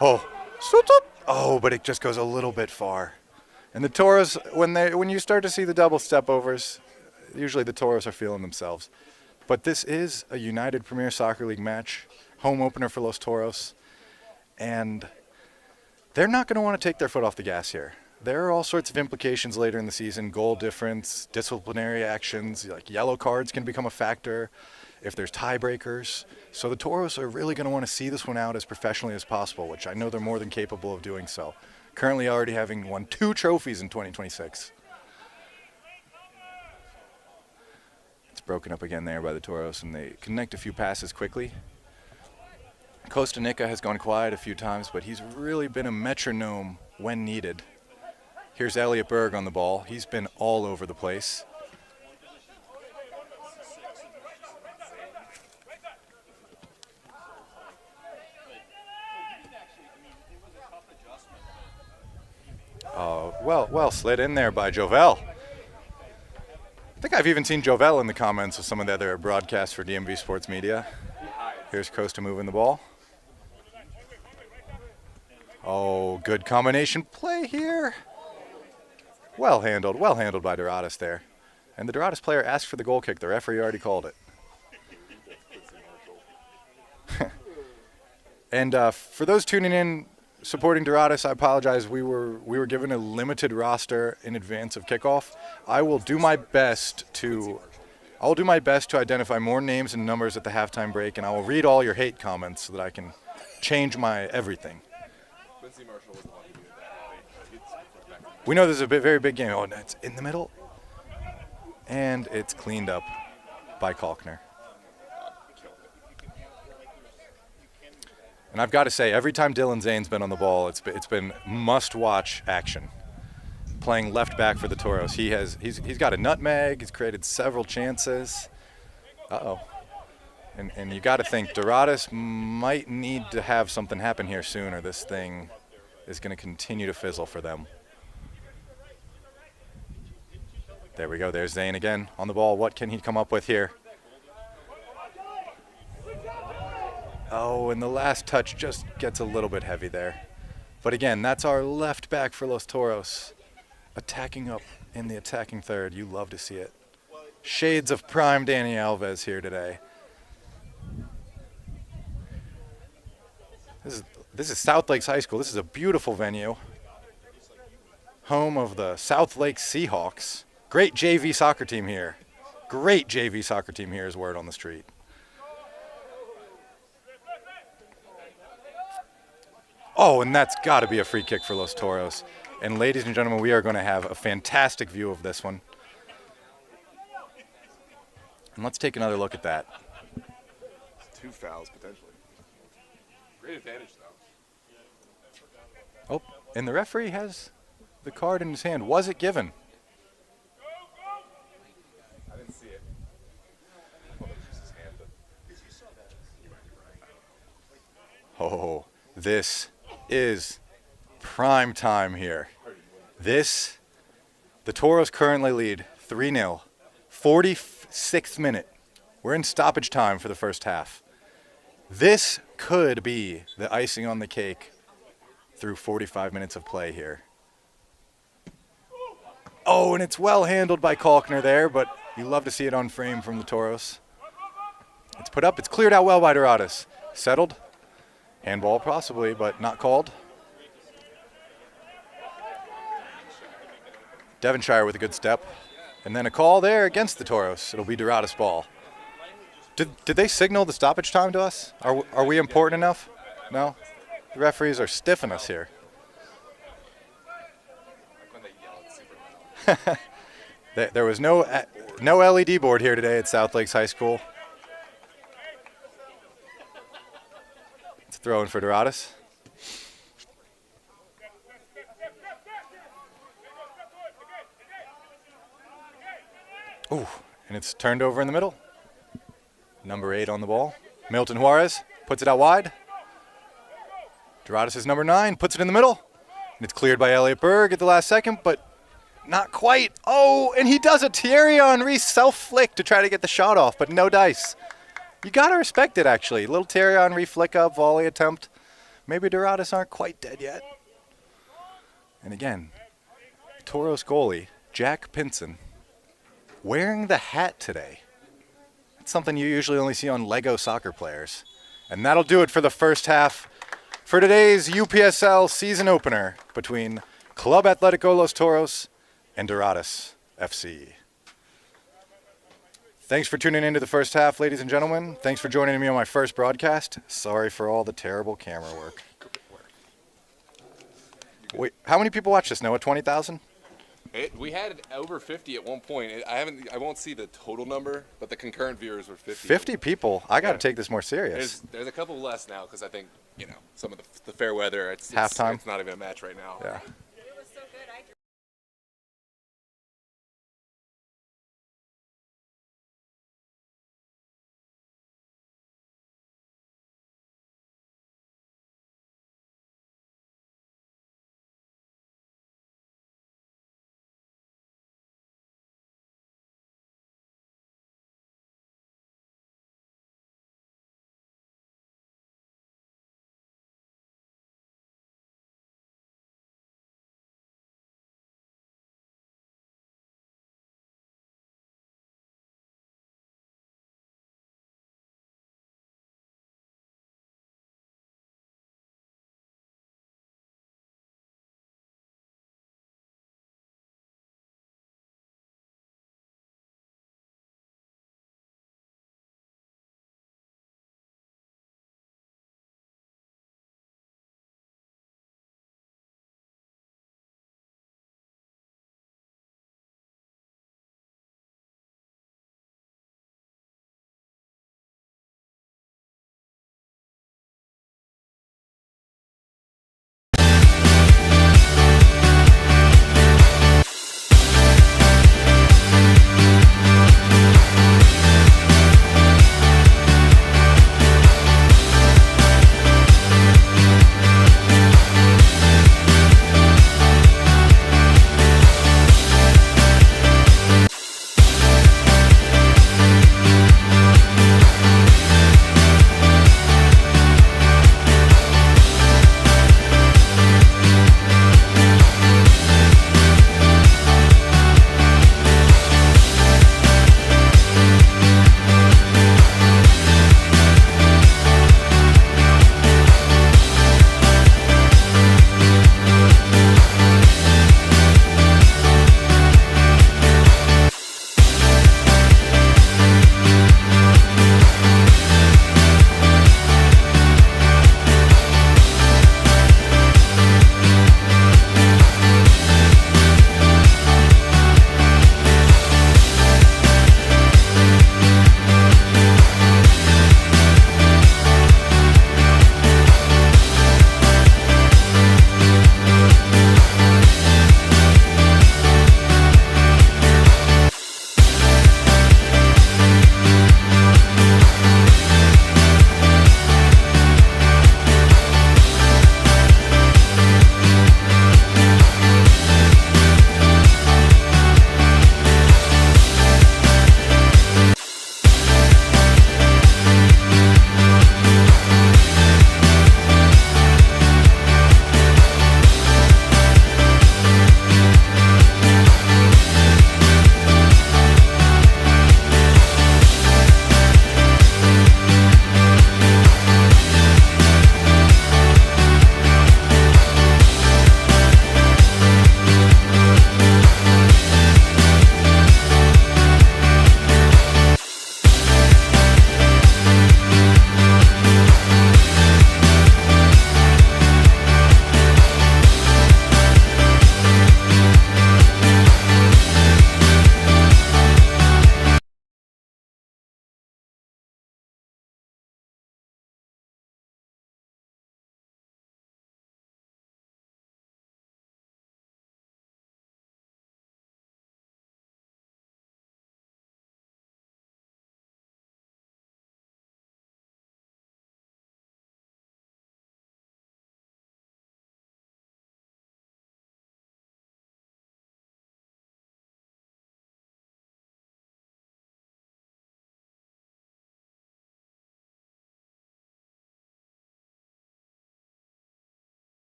Oh, but it just goes a little bit far. And the Toros, when you start to see the double step overs, usually the Toros are feeling themselves. But this is a United Premier Soccer League match, home opener for Los Toros, and they're not going to want to take their foot off the gas here. There are all sorts of implications later in the season, goal difference, disciplinary actions, like yellow cards can become a factor if there's tiebreakers. So the Toros are really going to want to see this one out as professionally as possible, which I know they're more than capable of doing so. Currently already having won 2 trophies in 2026. It's broken up again there by the Toros, and they connect a few passes quickly. Costa Rica has gone quiet a few times, but he's really been a metronome when needed. Here's Elliot Berg on the ball. He's been all over the place. Well slid in there by Jovel. I think I've even seen Jovel in the comments of some of the other broadcasts for DMV Sports Media. Here's Costa moving the ball. Oh, good combination play here. Well handled by Doradus there. And the Doradus player asked for the goal kick. The referee already called it. And for those tuning in supporting Doradus, I apologize. We were given a limited roster in advance of kickoff. I will do my best to identify more names and numbers at the halftime break, and I will read all your hate comments so that I can change my everything. We know this is a very big game. Oh, and it's in the middle, and it's cleaned up by Kalkner. And I've got to say, every time Dylan Zane's been on the ball, it's been must-watch action. Playing left back for the Toros, he's got a nutmeg. He's created several chances. And you got to think Doradus might need to have something happen here soon, or this thing is going to continue to fizzle for them. There we go. There's Zane again on the ball. What can he come up with here? Oh, and the last touch just gets a little bit heavy there. But again, that's our left back for Los Toros. Attacking up in the attacking third. You love to see it. Shades of prime Danny Alves here today. This is South Lakes High School. This is a beautiful venue. Home of the South Lakes Seahawks. Great JV soccer team here. Great JV soccer team here is word on the street. Oh, and that's got to be a free kick for Los Toros. And ladies and gentlemen, we are going to have a fantastic view of this one. And let's take another look at that. 2 fouls, potentially. Great advantage, though. Oh, and the referee has the card in his hand. Was it given? I didn't see it. Oh, this is prime time here. The Toros currently lead 3-0. 46th minute. We're in stoppage time for the first half. This could be the icing on the cake through 45 minutes of play here. Oh, and it's well handled by Kalkner there, but you love to see it on frame from the Toros. It's put up. It's cleared out well by Doradus. Settled. Handball possibly, but not called. Devonshire with a good step. And then a call there against the Toros. It'll be Doradus ball. Did they signal the stoppage time to us? Are we important enough? No? The referees are stiffing us here. There was no LED board here today at South Lakes High School. It's a throw in for Doradus. Ooh, and it's turned over in the middle. Number 8 on the ball. Milton Juarez puts it out wide. Doradus is number 9, puts it in the middle. And it's cleared by Elliot Berg at the last second, but not quite. Oh, and he does a Thierry Henry self-flick to try to get the shot off, but no dice. You got to respect it, actually. Little Thierry Henry flick-up, volley attempt. Maybe Doradus aren't quite dead yet. And again, Toros goalie, Jack Pinson, wearing the hat today. That's something you usually only see on Lego soccer players. And that'll do it for the first half for today's UPSL season opener between Club Atletico Los Toros and Doradus FC. Thanks for tuning into the first half, ladies and gentlemen. Thanks for joining me on my first broadcast. Sorry for all the terrible camera work. Wait, how many people watch this, Noah? 20,000? We had over 50 at one point. I won't see the total number, but the concurrent viewers were 50. 50 people? I got to take this more serious. There's a couple less now because I think, some of the fair weather, it's halftime. It's not even a match right now. Yeah.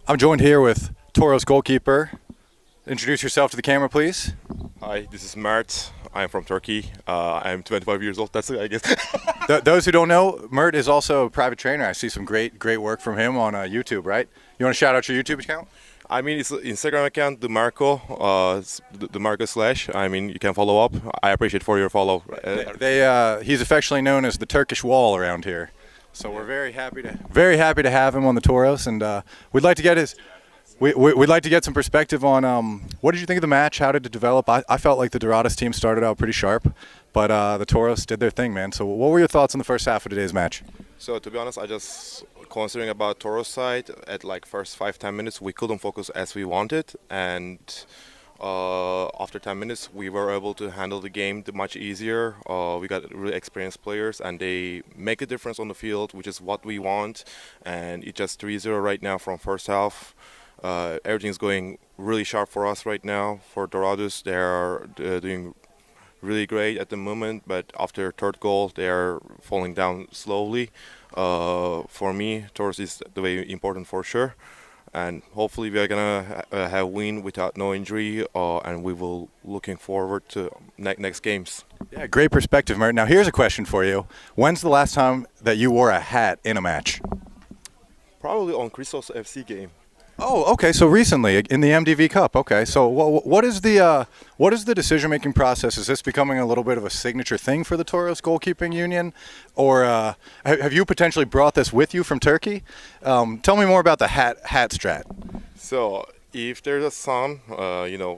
I'm joined here with Toros goalkeeper. Introduce yourself to the camera, please. Hi, this is Mert. I'm from Turkey. I'm 25 years old. That's it, I guess. Those who don't know, Mert is also a private trainer. I see some great work from him on YouTube, right? You want to shout out your YouTube account? I mean, it's Instagram account, the Marco slash. I mean, you can follow up. I appreciate for your follow. He's affectionately known as the Turkish Wall around here. So we're very happy to have him on the Toros, and we'd like to get his. We'd like to get some perspective on what did you think of the match? How did it develop? I felt like the Doradus team started out pretty sharp, but the Toros did their thing, man. So what were your thoughts on the first half of today's match? So to be honest, I just considering about Toros side at like first 5-10 minutes, we couldn't focus as we wanted, and after 10 minutes, we were able to handle the game much easier. We got really experienced players, and they make a difference on the field, which is what we want. And it's just 3-0 right now from first half. Everything's going really sharp for us right now. For Doradus, they are doing really great at the moment, but after third goal, they are falling down slowly. For me, Toros is the way important for sure. And hopefully we are gonna have win without no injury, and we will looking forward to next games. Yeah, great perspective, Mert. Now here's a question for you: when's the last time that you wore a hat in a match? Probably on Christos FC game. Oh, okay. So recently in the MDV Cup. Okay. So what is the decision-making process? Is this becoming a little bit of a signature thing for the Toros goalkeeping union, or have you potentially brought this with you from Turkey? Tell me more about the hat strat. So if there's a sun,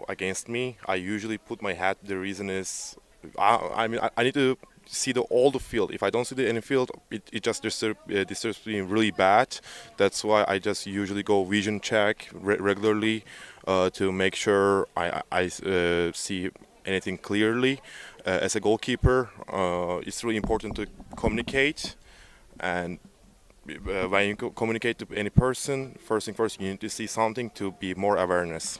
against me, I usually put my hat. The reason is, I need to see all the field. If I don't see any field, it just disturbs me really bad. That's why I just usually go vision check regularly to make sure I see anything clearly. As a goalkeeper, it's really important to communicate, and when you communicate to any person, first thing first, you need to see something to be more awareness.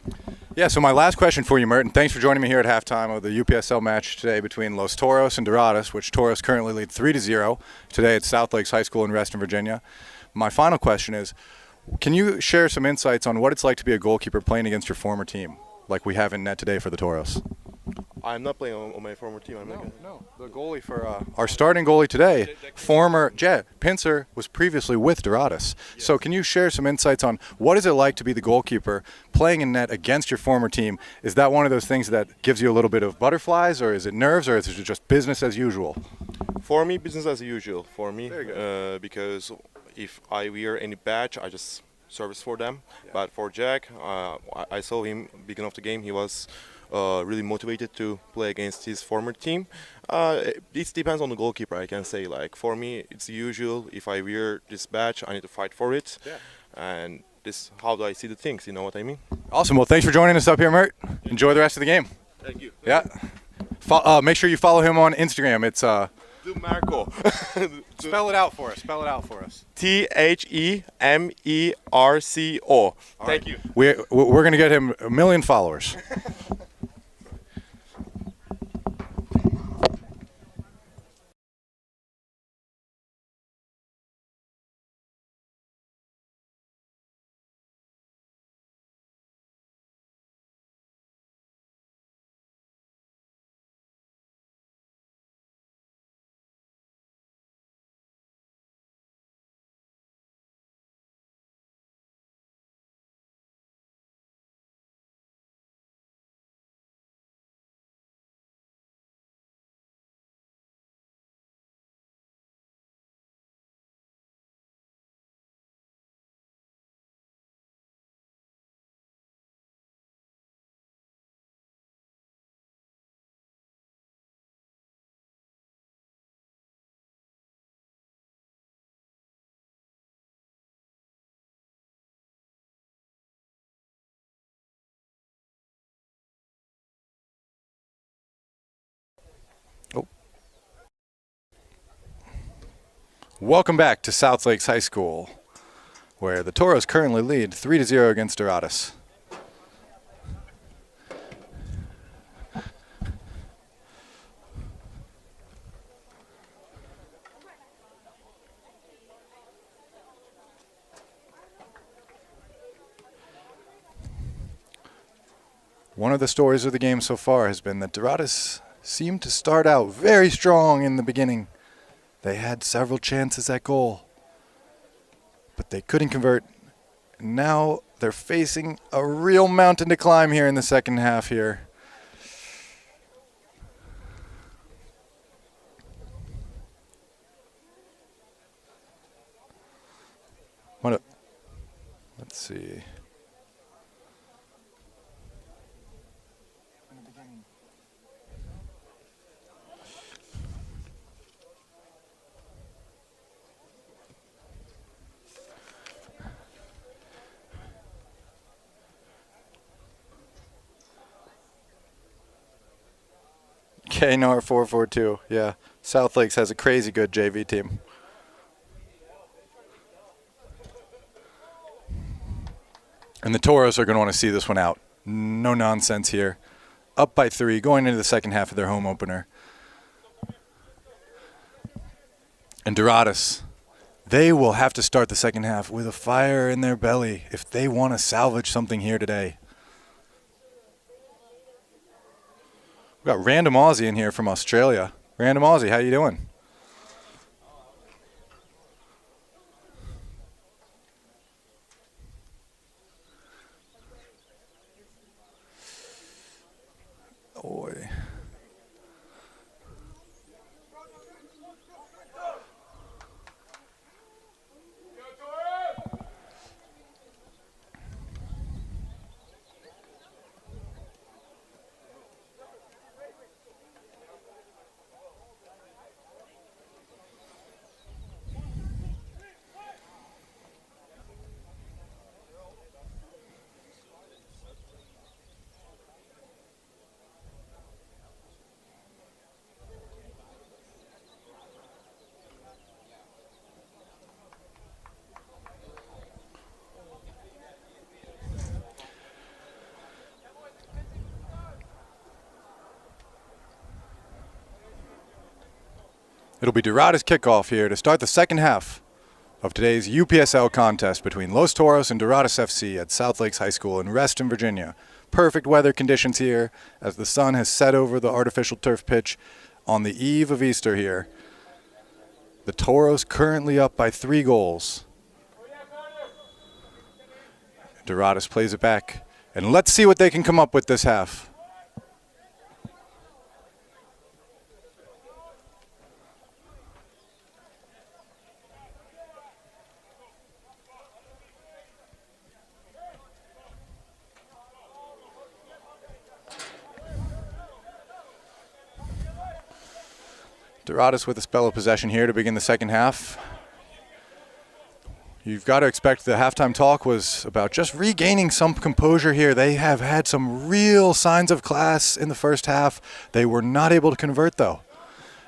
Yeah, so my last question for you, Mert, and thanks for joining me here at halftime of the UPSL match today between Los Toros and Doradus, which Toros currently lead 3-0 today at South Lakes High School in Reston, Virginia. My final question is, can you share some insights on what it's like to be a goalkeeper playing against your former team, like we have in net today for the Toros? I'm not playing on my former team. No. The goalie for our starting goalie today, former Jet Pincer, was previously with Doradus. Yes. So can you share some insights on what is it like to be the goalkeeper playing in net against your former team? Is that one of those things that gives you a little bit of butterflies, or is it nerves, or is it just business as usual? For me, business as usual. For me, because if I wear any badge, I just service for them. Yeah. But for Jack, I saw him beginning of the game. He was really motivated to play against his former team. It depends on the goalkeeper, I can say. Like for me, it's usual. If I wear this badge, I need to fight for it. Yeah. And this how do I see the things? You know what I mean? Awesome. Well, thanks for joining us up here, Mert. Enjoy the rest of the game. Thank you. Yeah. Make sure you follow him on Instagram. It's Marco. Spell it out for us. TheMerco. Thank you. We're going to get him 1 million followers. Welcome back to South Lakes High School, where the Toros currently lead 3-0 against Doradus. One of the stories of the game so far has been that Doradus seemed to start out very strong in the beginning. They had several chances at goal, but they couldn't convert. Now they're facing a real mountain to climb here in the second half here. Let's see. KNR 442. Yeah, South Lakes has a crazy good JV team. And the Toros are going to want to see this one out. No nonsense here. Up by 3, going into the second half of their home opener. And Doradus, they will have to start the second half with a fire in their belly if they want to salvage something here today. We've got Random Aussie in here from Australia. Random Aussie, how you doing? Boy. It'll be Doradus kickoff here to start the second half of today's UPSL contest between Los Toros and Doradus FC at South Lakes High School in Reston, Virginia. Perfect weather conditions here as the sun has set over the artificial turf pitch on the eve of Easter here. The Toros currently up by 3 goals. Doradus plays it back, and let's see what they can come up with this half. Doradus with a spell of possession here to begin the second half. You've got to expect the halftime talk was about just regaining some composure here. They have had some real signs of class in the first half. They were not able to convert, though.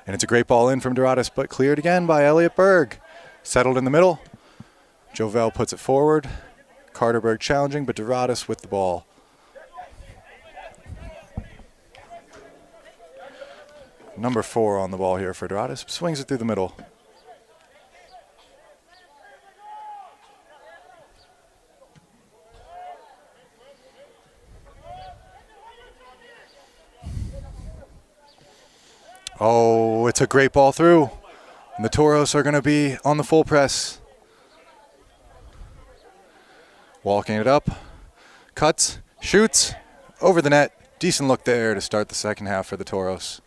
And it's a great ball in from Doradus, but cleared again by Elliot Berg. Settled in the middle. Jovel puts it forward. Carterberg challenging, but Doradus with the ball. Number 4 on the ball here for Doradus. Swings it through the middle. Oh, it's a great ball through. And the Toros are going to be on the full press. Walking it up. Cuts. Shoots. Over the net. Decent look there to start the second half for the Toros.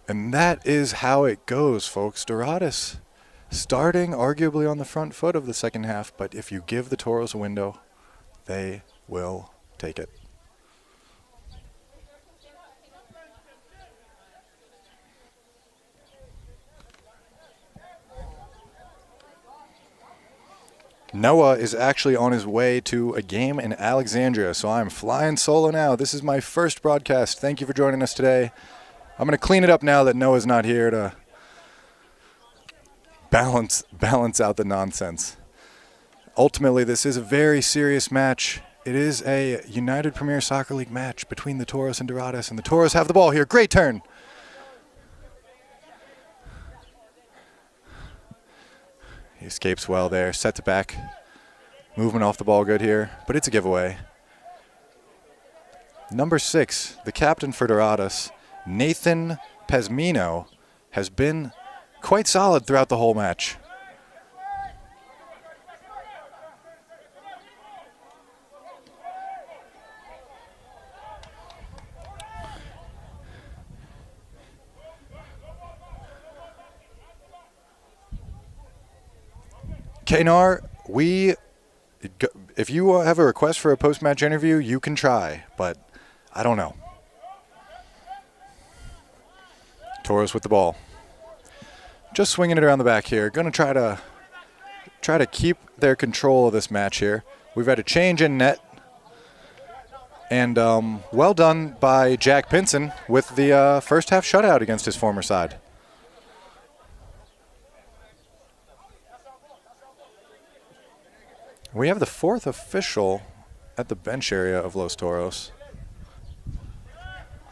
And that is how it goes, folks. Doradus starting arguably on the front foot of the second half, but if you give the Toros a window, they will take it. Noah is actually on his way to a game in Alexandria, so I'm flying solo now. This is my first broadcast. Thank you for joining us today. I'm going to clean it up now that Noah's not here to balance out the nonsense. Ultimately, this is a very serious match. It is a United Premier Soccer League match between the Toros and Doradus, and the Toros have the ball here. Great turn. He escapes well there, sets it back. Movement off the ball good here, but it's a giveaway. Number 6, the captain for Doradus, Nathan Pesmino, has been quite solid throughout the whole match. Knar, if you have a request for a post-match interview, you can try, but I don't know. Toros with the ball. Just swinging it around the back here. Going to try to keep their control of this match here. We've had a change in net. And well done by Jack Pinson with the first half shutout against his former side. We have the 4th official at the bench area of Los Toros.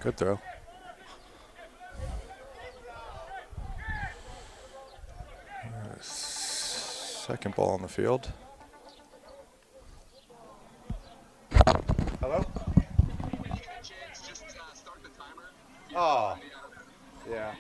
Good throw. Second ball on the field. Hello? Oh, yeah.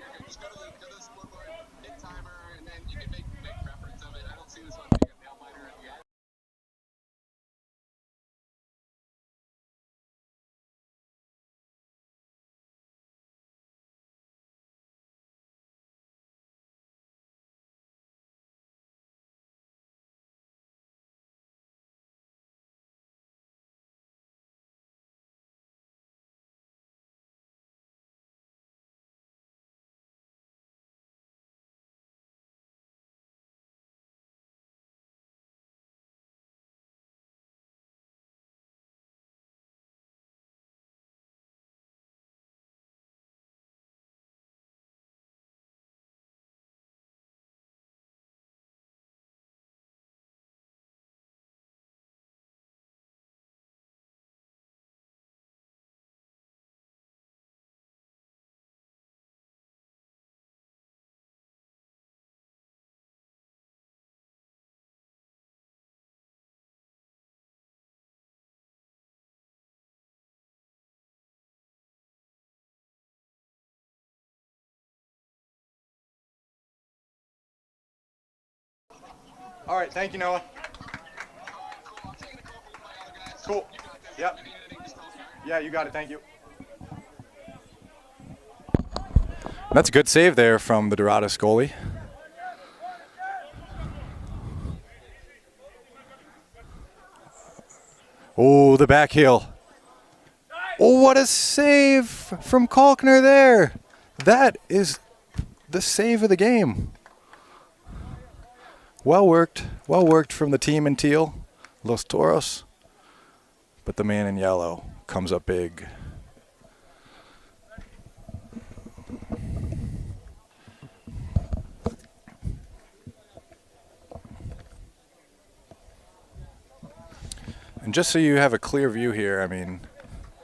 All right, thank you, Noah. Cool. Yep. Yeah, you got it. Thank you. That's a good save there from the Doradus goalie. Oh, the back heel. Oh, what a save from Kalkner there. That is the save of the game. Well worked from the team in teal, Los Toros. But the man in yellow comes up big. And just so you have a clear view here, I mean,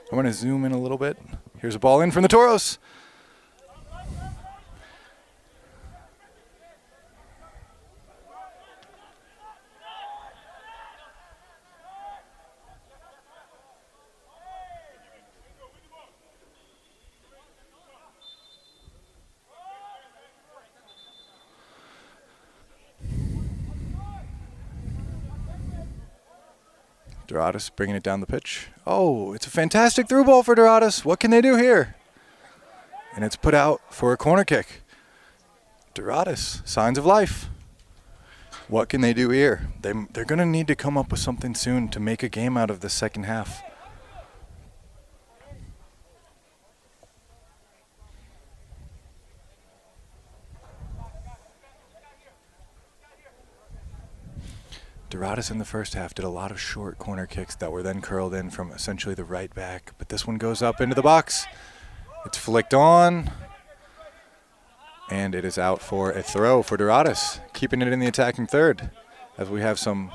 I'm going to zoom in a little bit. Here's a ball in from the Toros. Doradus bringing it down the pitch. Oh, it's a fantastic through ball for Doradus. What can they do here? And it's put out for a corner kick. Doradus, signs of life. What can they do here? They're going to need to come up with something soon to make a game out of the second half. Doradus in the first half did a lot of short corner kicks that were then curled in from essentially the right back. But this one goes up into the box. It's flicked on. And it is out for a throw for Doradus, keeping it in the attacking third as we have some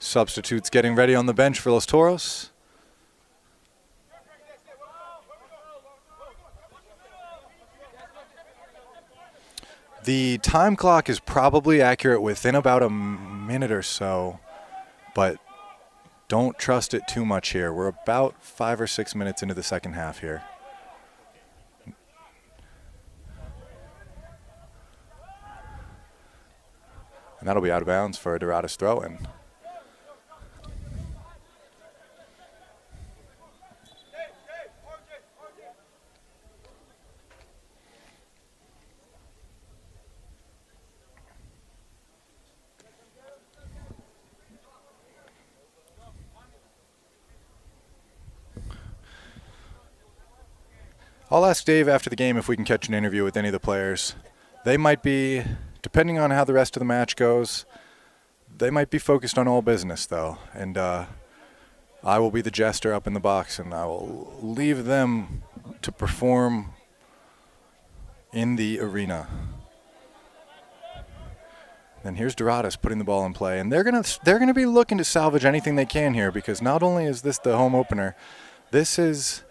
substitutes getting ready on the bench for Los Toros. The time clock is probably accurate within about a minute or so, but don't trust it too much here. We're about 5 or 6 minutes into the second half here. And that'll be out of bounds for a Doradus throw-in. I'll ask Dave after the game if we can catch an interview with any of the players. They might be, depending on how the rest of the match goes, they might be focused on all business, though. And I will be the jester up in the box, and I will leave them to perform in the arena. And here's Doradus putting the ball in play, and they're gonna be looking to salvage anything they can here, because not only is this the home opener, this is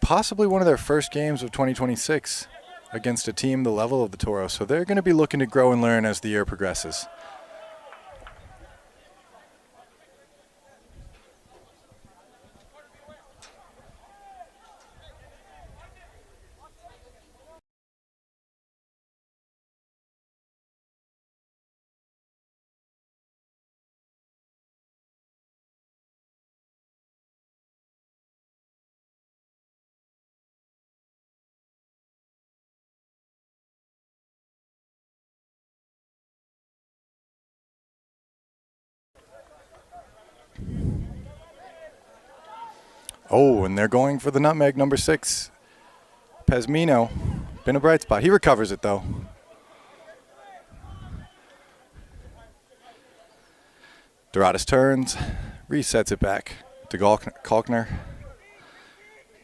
possibly one of their first games of 2026 against a team the level of the Toros. So they're going to be looking to grow and learn as the year progresses. Oh, and they're going for the nutmeg, number 6. Pesmino, been a bright spot. He recovers it, though. Doradus turns, resets it back to Kalkner.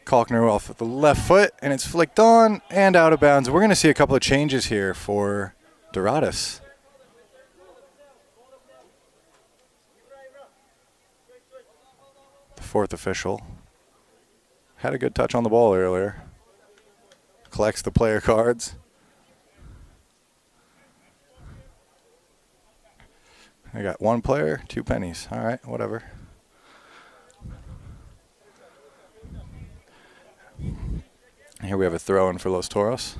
Kalkner off the left foot, and it's flicked on and out of bounds. We're going to see a couple of changes here for Doradus. The 4th official had a good touch on the ball earlier. Collects the player cards. I got 1 player, 2 pennies. All right, whatever. Here we have a throw-in for Los Toros.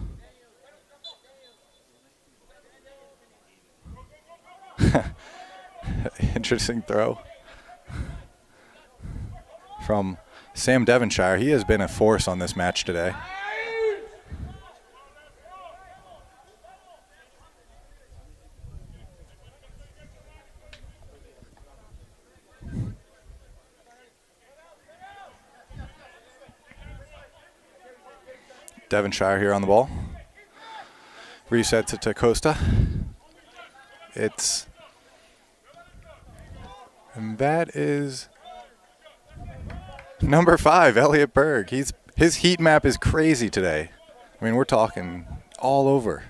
Interesting throw from Sam Devonshire. He has been a force on this match today. Devonshire here on the ball. Resets it to Costa. And that is number 5, Elliot Berg. His heat map is crazy today. I mean, we're talking all over.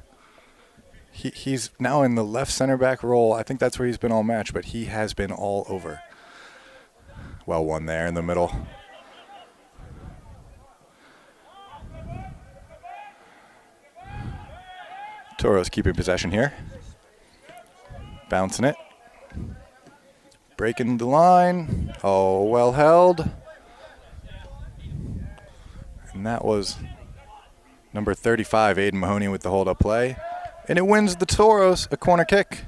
He's now in the left center back role. I think that's where he's been all match, but he has been all over. Well won there in the middle. Toros keeping possession here. Bouncing it. Breaking the line. Oh, well held. And that was number 35, Aiden Mahoney, with the hold-up play. And it wins the Toros a corner kick.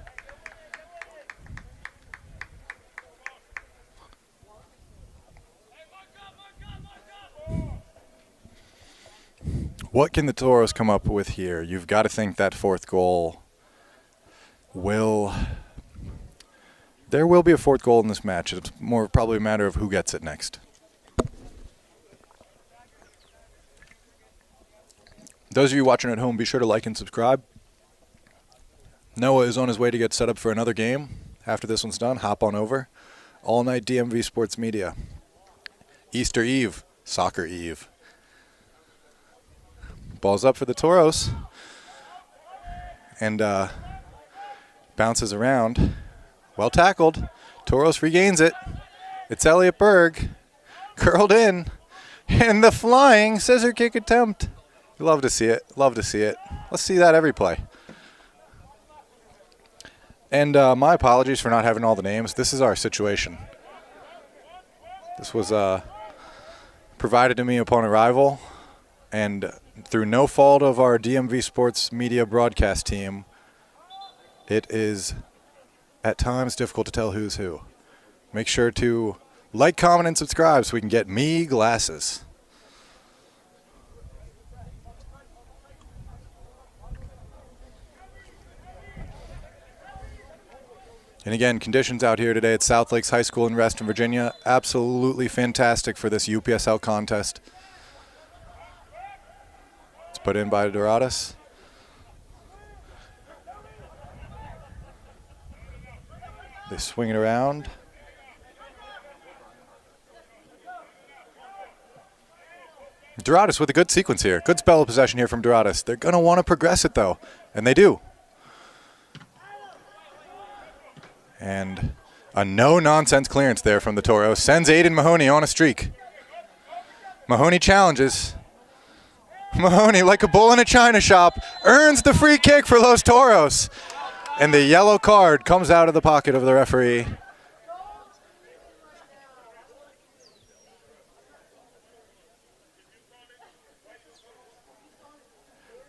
What can the Toros come up with here? You've got to think that 4th goal there will be a 4th goal in this match. It's more probably a matter of who gets it next. Those of you watching at home, be sure to like and subscribe. Noah is on his way to get set up for another game. After this one's done, hop on over. All night DMV Sports Media. Easter Eve, Soccer Eve. Ball's up for the Toros. And bounces around. Well tackled. Toros regains it. It's Elliot Berg. Curled in. And the flying scissor kick attempt. Love to see it. Love to see it. Let's see that every play. And my apologies for not having all the names. This is our situation. This was provided to me upon arrival, and through no fault of our DMV Sports Media broadcast team, it is at times difficult to tell who's who. Make sure to like, comment, and subscribe so we can get me glasses. And again, conditions out here today at South Lakes High School in Reston, Virginia, absolutely fantastic for this UPSL contest. It's put in by Doradus. They swing it around. Doradus with a good sequence here. Good spell of possession here from Doradus. They're going to want to progress it, though, and they do. And a no-nonsense clearance there from the Toros. Sends Aiden Mahoney on a streak. Mahoney challenges. Mahoney, like a bull in a china shop, earns the free kick for Los Toros. And the yellow card comes out of the pocket of the referee.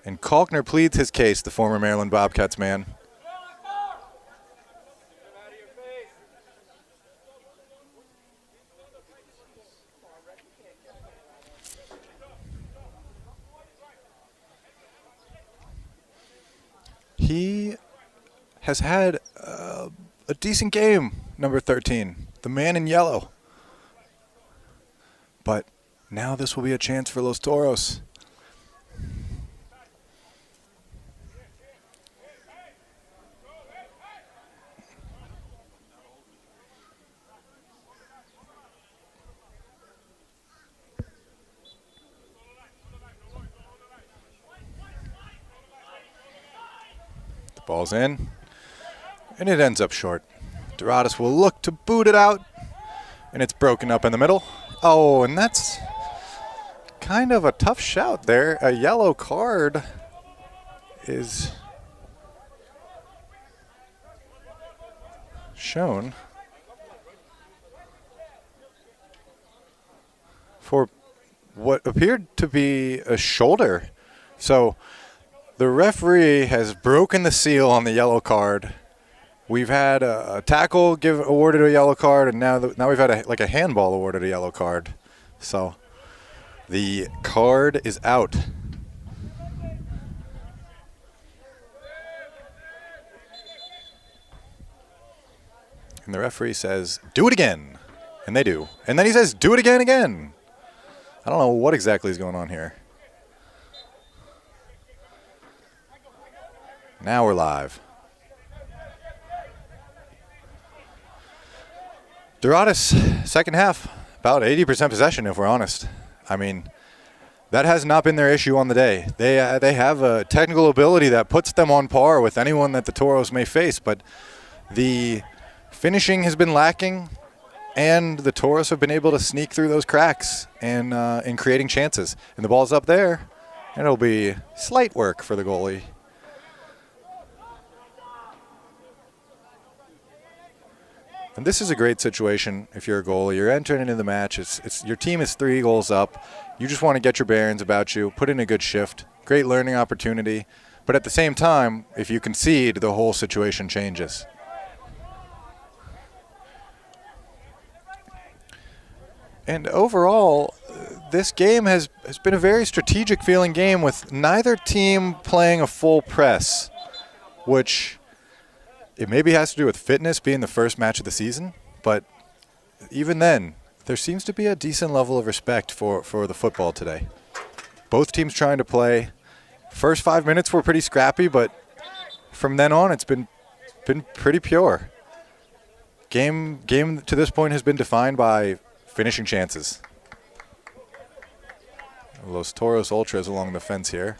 And Kalkner pleads his case, the former Maryland Bobcats man. He has had a decent game, number 13, the man in yellow. But now this will be a chance for Los Toros. Ball's in, and it ends up short. Doradus will look to boot it out, and it's broken up in the middle. Oh, and that's kind of a tough shout there. A yellow card is shown for what appeared to be a shoulder. So the referee has broken the seal on the yellow card. We've had a tackle awarded a yellow card, and now we've had a handball awarded a yellow card. So the card is out. And the referee says, "Do it again," and they do. And then he says, "Do it again, again." I don't know what exactly is going on here. Now we're live. Doradus, second half, about 80% possession if we're honest. I mean, that has not been their issue on the day. They have a technical ability that puts them on par with anyone that the Toros may face, but the finishing has been lacking, and the Toros have been able to sneak through those cracks and in creating chances. And the ball's up there, and it'll be slight work for the goalie. And this is a great situation if you're a goalie. You're entering into the match. It's your team is 3 goals up. You just want to get your bearings about you, put in a good shift. Great learning opportunity. But at the same time, if you concede, the whole situation changes. And overall, this game has been a very strategic feeling game with neither team playing a full press, which it maybe has to do with fitness being the first match of the season, but even then, there seems to be a decent level of respect for the football today. Both teams trying to play. First 5 minutes were pretty scrappy, but from then on, it's been pretty pure. Game to this point has been defined by finishing chances. Los Toros Ultras along the fence here.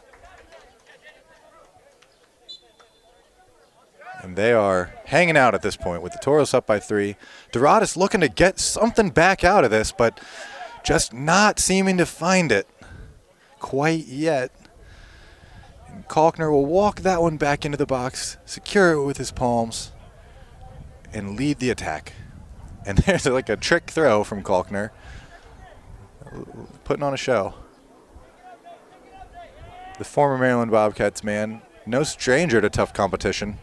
And they are hanging out at this point with the Toros up by 3. Doradus looking to get something back out of this, but just not seeming to find it quite yet. And Kalkner will walk that one back into the box, secure it with his palms, and lead the attack. And there's like a trick throw from Kalkner. Putting on a show. The former Maryland Bobcats man, no stranger to tough competition.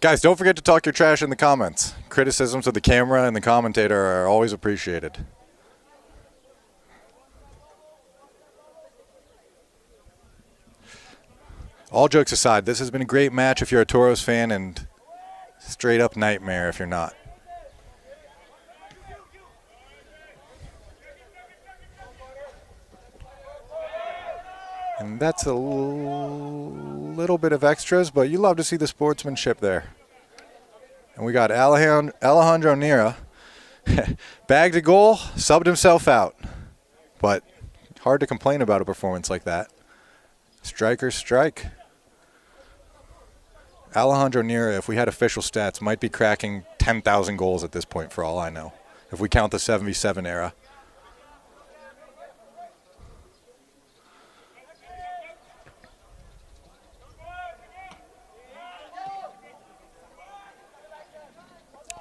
Guys, don't forget to talk your trash in the comments. Criticisms of the camera and the commentator are always appreciated. All jokes aside, this has been a great match if you're a Toros fan, and straight up nightmare if you're not. And that's a little bit of extras, but you love to see the sportsmanship there. And we got Alejandro Nira. Bagged a goal, subbed himself out. But hard to complain about a performance like that. Strikers strike. Alejandro Nira, if we had official stats, might be cracking 10,000 goals at this point for all I know, if we count the 77 era.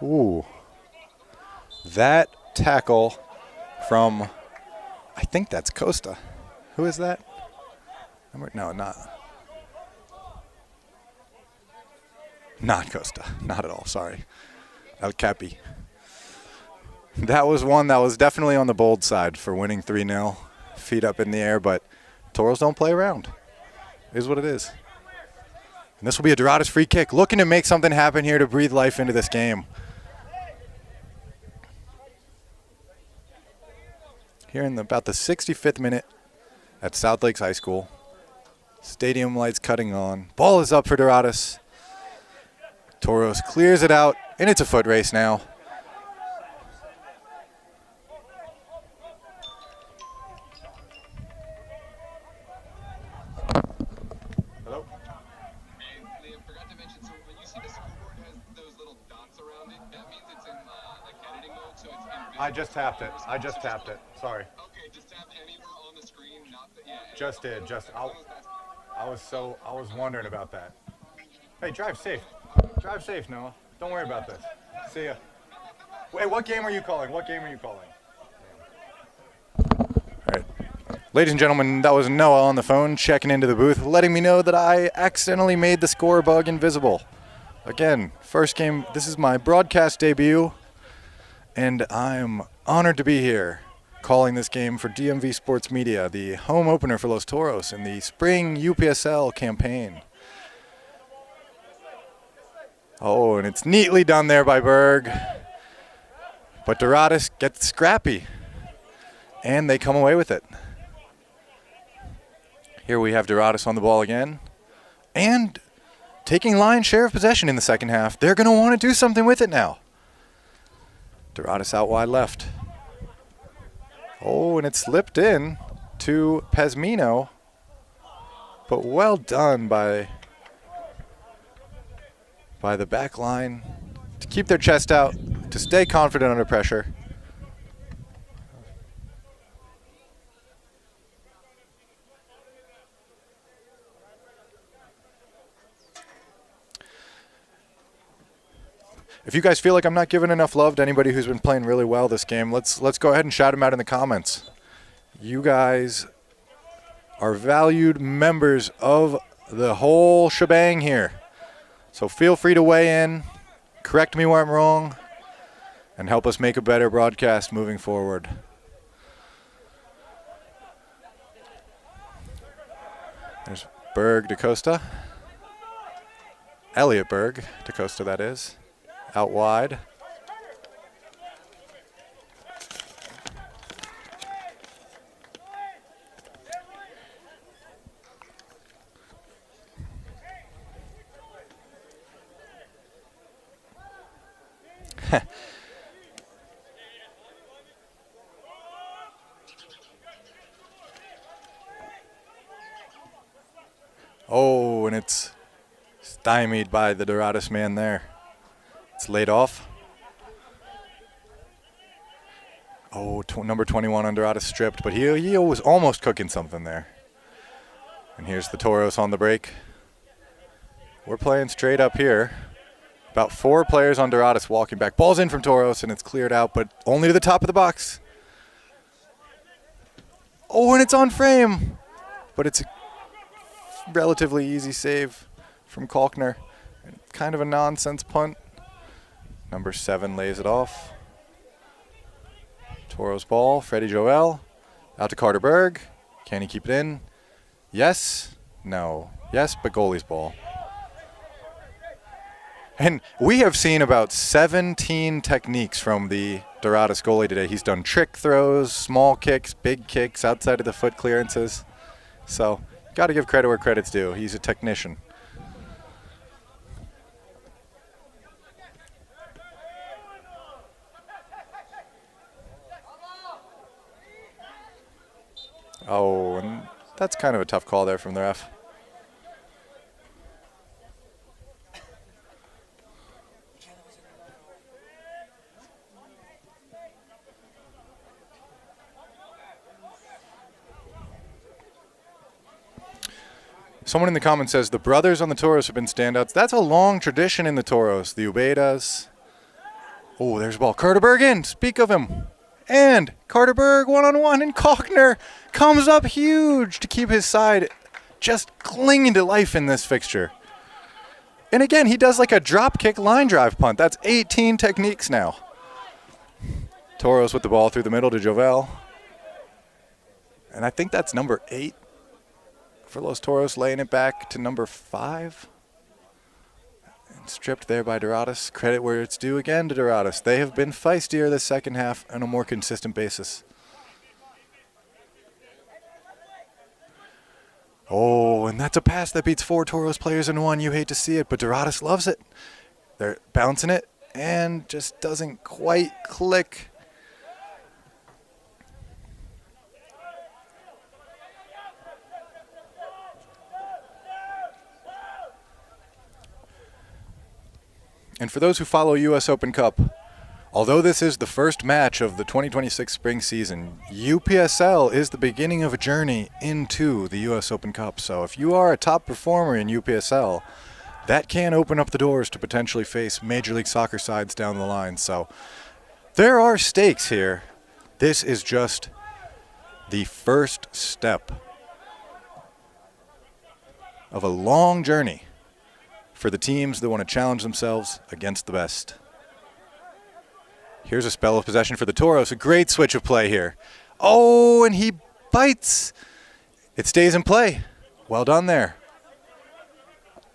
Ooh. That tackle from, I think that's Costa. Who is that? No, not Costa. Not at all, sorry. El Capi. That was one that was definitely on the bold side for winning 3-0. Feet up in the air, but Toros don't play around. It is what it is. And this will be a Doradus free kick. Looking to make something happen here to breathe life into this game. Here in about the 65th minute at South Lakes High School. Stadium lights cutting on. Ball is up for Doradus. Toros clears it out, and it's a foot race now. Hello? Hey, Liam, forgot to mention, so when you see the scoreboard has those little dots around it, that means it's in like editing mode, so it's invisible. I just tapped it. Sorry. Okay, just tap anywhere on the screen, not the, yeah. Just did. I was wondering about that. Hey, drive safe. Drive safe, Noah. Don't worry about this. See ya. Wait, what game are you calling? All right. Ladies and gentlemen, that was Noah on the phone checking into the booth, letting me know that I accidentally made the score bug invisible. Again, first game, this is my broadcast debut, and I'm honored to be here calling this game for DMV Sports Media, the home opener for Los Toros in the spring UPSL campaign. Oh, and it's neatly done there by Berg. But Doradus gets scrappy, and they come away with it. Here we have Doradus on the ball again, and taking lion's share of possession in the second half. They're going to want to do something with it now. Doradus out wide left. Oh, and it slipped in to Pesmino, but well done by the back line to keep their chest out, to stay confident under pressure. If you guys feel like I'm not giving enough love to anybody who's been playing really well this game, let's go ahead and shout them out in the comments. You guys are valued members of the whole shebang here. So feel free to weigh in, correct me where I'm wrong, and help us make a better broadcast moving forward. There's Berg DaCosta. Elliot Berg DaCosta, that is. Out wide. Oh, and it's stymied by the Doradus man there. It's Doradus laid off. Oh, number 21 on Doradus stripped, but he was almost cooking something there. And here's the Toros on the break. We're playing straight up here. About 4 players on Doradus walking back. Ball's in from Toros, and it's cleared out, but only to the top of the box. Oh, and it's on frame. But it's a relatively easy save from Kalkner. Kind of a nonsense punt. Number 7 lays it off. Toros ball, Freddie Joel. Out to Carter Berg. Can he keep it in? Yes. No. Yes, but goalie's ball. And we have seen about 17 techniques from the Doradus goalie today. He's done trick throws, small kicks, big kicks, outside of the foot clearances. So, got to give credit where credit's due. He's a technician. Oh, and that's kind of a tough call there from the ref. Someone in the comments says the brothers on the Toros have been standouts. That's a long tradition in the Toros. The Ubedas. Oh, there's a ball. Carter Berg in. Speak of him. And Carter Berg one-on-one, and Kalkner comes up huge to keep his side just clinging to life in this fixture. And again, he does like a drop kick line drive punt. That's 18 techniques now. Toros with the ball through the middle to Jovel. And I think that's number 8 for Los Toros, laying it back to number 5. And stripped there by Doradus. Credit where it's due again to Doradus. They have been feistier this second half on a more consistent basis. Oh, and that's a pass that beats 4 Toros players in one. You hate to see it, but Doradus loves it. They're bouncing it and just doesn't quite click. And for those who follow U.S. Open Cup, although this is the first match of the 2026 spring season, UPSL is the beginning of a journey into the U.S. Open Cup. So if you are a top performer in UPSL, that can open up the doors to potentially face Major League Soccer sides down the line. So there are stakes here. This is just the first step of a long journey for the teams that want to challenge themselves against the best. Here's a spell of possession for the Toros. A great switch of play here. Oh, and he bites. It stays in play. Well done there.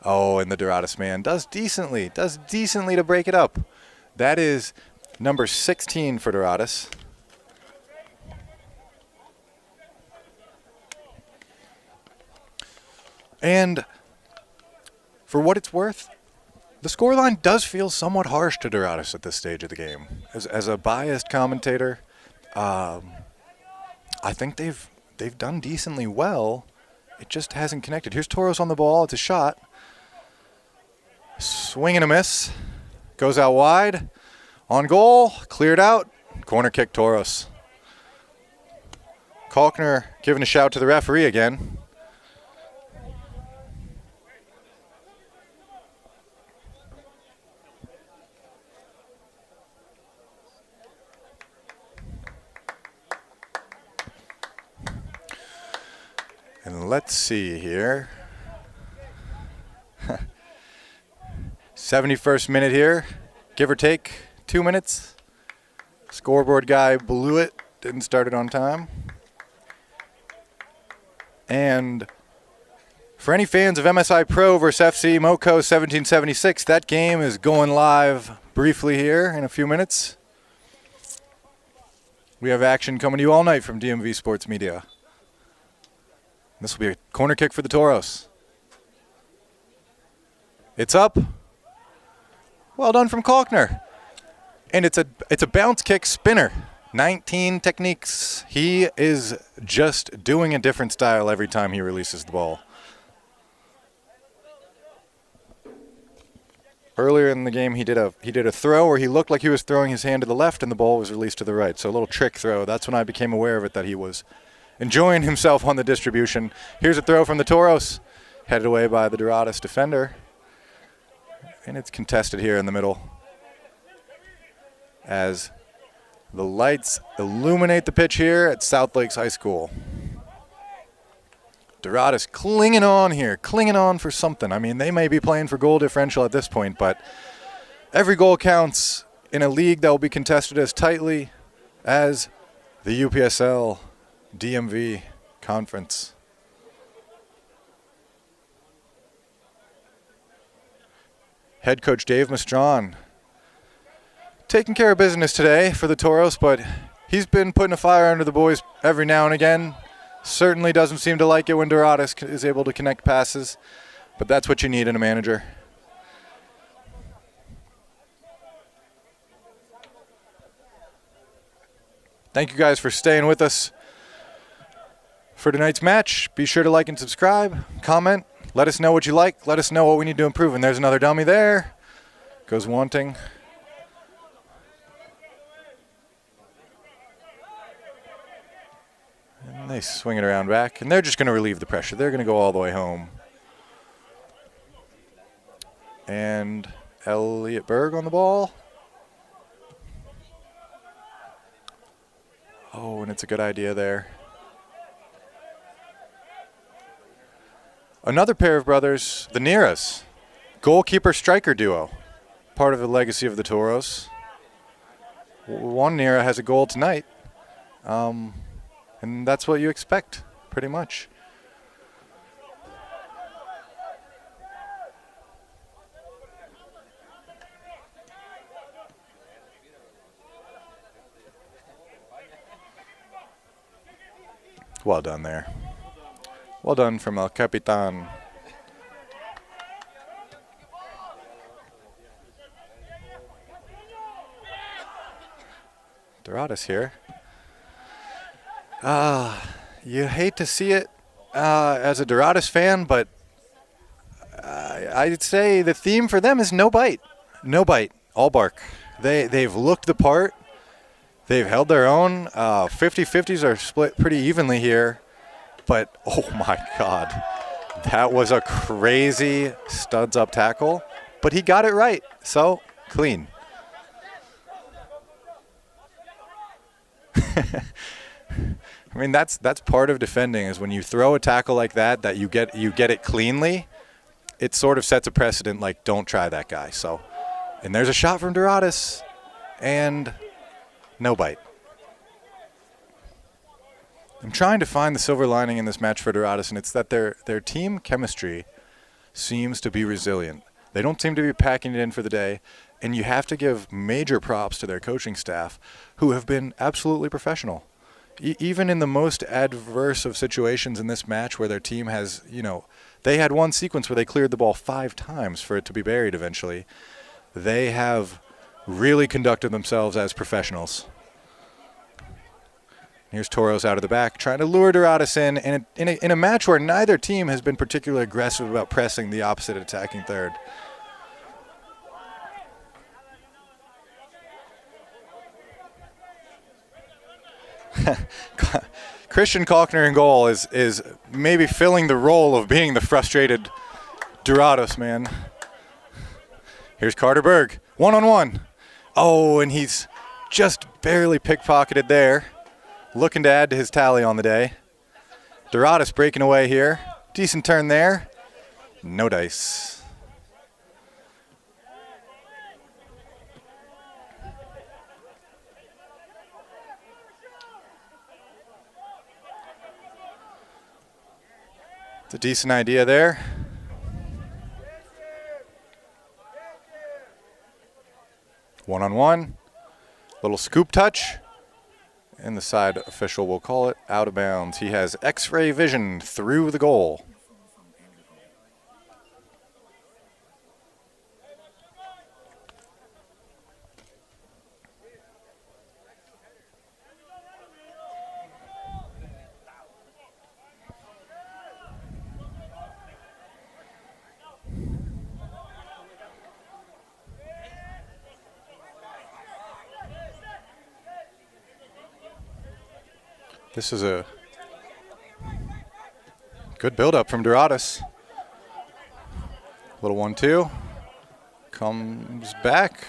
Oh, and the Doradus man does decently to break it up. That is number 16 for Doradus. And for what it's worth, the scoreline does feel somewhat harsh to Doradus at this stage of the game. As a biased commentator, I think they've done decently well. It just hasn't connected. Here's Toros on the ball. It's a shot. Swing and a miss. Goes out wide. On goal. Cleared out. Corner kick Toros. Kalkner giving a shout to the referee again. And let's see here. 71st minute here, give or take 2 minutes. Scoreboard guy blew it, didn't start it on time. And for any fans of MSI Pro versus FC Moco 1776, that game is going live briefly here in a few minutes. We have action coming to you all night from DMV Sports Media. This will be a corner kick for the Toros. It's up. Well done from Kalkner. And it's a bounce kick spinner. 19 techniques. He is just doing a different style every time he releases the ball. Earlier in the game, he did a throw where he looked like he was throwing his hand to the left, and the ball was released to the right. So a little trick throw. That's when I became aware of it, that he was enjoying himself on the distribution. Here's a throw from the Toros, headed away by the Doradus defender. And it's contested here in the middle as the lights illuminate the pitch here at South Lakes High School. Doradus clinging on here, clinging on for something. I mean, they may be playing for goal differential at this point, but every goal counts in a league that will be contested as tightly as the UPSL DMV Conference. Head coach Dave Mastron taking care of business today for the Toros, but he's been putting a fire under the boys every now and again. Certainly doesn't seem to like it when Doradus is able to connect passes, but that's what you need in a manager. Thank you guys for staying with us for tonight's match. Be sure to like and subscribe, comment, let us know what you like, let us know what we need to improve. And there's another dummy there. Goes wanting. And they swing it around back, and they're just going to relieve the pressure. They're going to go all the way home. And Elliot Berg on the ball. Oh, and it's a good idea there. Another pair of brothers, the Neras, goalkeeper-striker duo, part of the legacy of the Toros. One Nera has a goal tonight. And that's what you expect, pretty much. Well done there. Well done from El Capitan. Doradus here. You hate to see it as a Doradus fan, but I'd say the theme for them is no bite. No bite, all bark. They've looked the part. They've held their own. 50-50s are split pretty evenly here. But, oh my God, that was a crazy studs-up tackle. But he got it right, so clean. I mean, that's part of defending, is when you throw a tackle like that you get it cleanly, it sort of sets a precedent, like, don't try that guy. So, and there's a shot from Doradus, and no bite. I'm trying to find the silver lining in this match for Doradus, and it's that their team chemistry seems to be resilient. They don't seem to be packing it in for the day, and you have to give major props to their coaching staff, who have been absolutely professional. Even in the most adverse of situations in this match, where their team has, they had one sequence where they cleared the ball 5 times for it to be buried eventually. They have really conducted themselves as professionals. Here's Toros out of the back, trying to lure Doradus in, and in a match where neither team has been particularly aggressive about pressing the opposite attacking third. Christian Kalkner in goal is maybe filling the role of being the frustrated Doradus man. Here's Carter Berg, 1-on-1. Oh, and he's just barely pickpocketed there. Looking to add to his tally on the day. Doradus breaking away here. Decent turn there. No dice. It's a decent idea there. One-on-one. Little scoop touch. And the side official will call it out of bounds. He has X-ray vision through the goal. This is a good build-up from Doradus. Little 1-2. Comes back.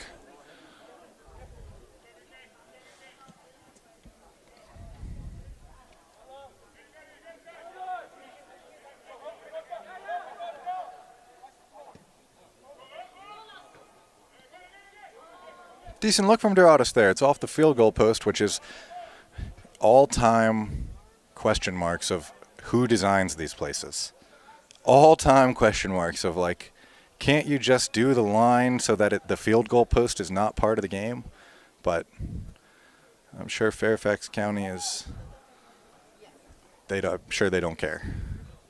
Decent look from Doradus there. It's off the field goal post, which is all-time question marks of who designs these places. All-time question marks of, like, can't you just do the line so that the field goal post is not part of the game? But I'm sure Fairfax County is, I'm sure they don't care.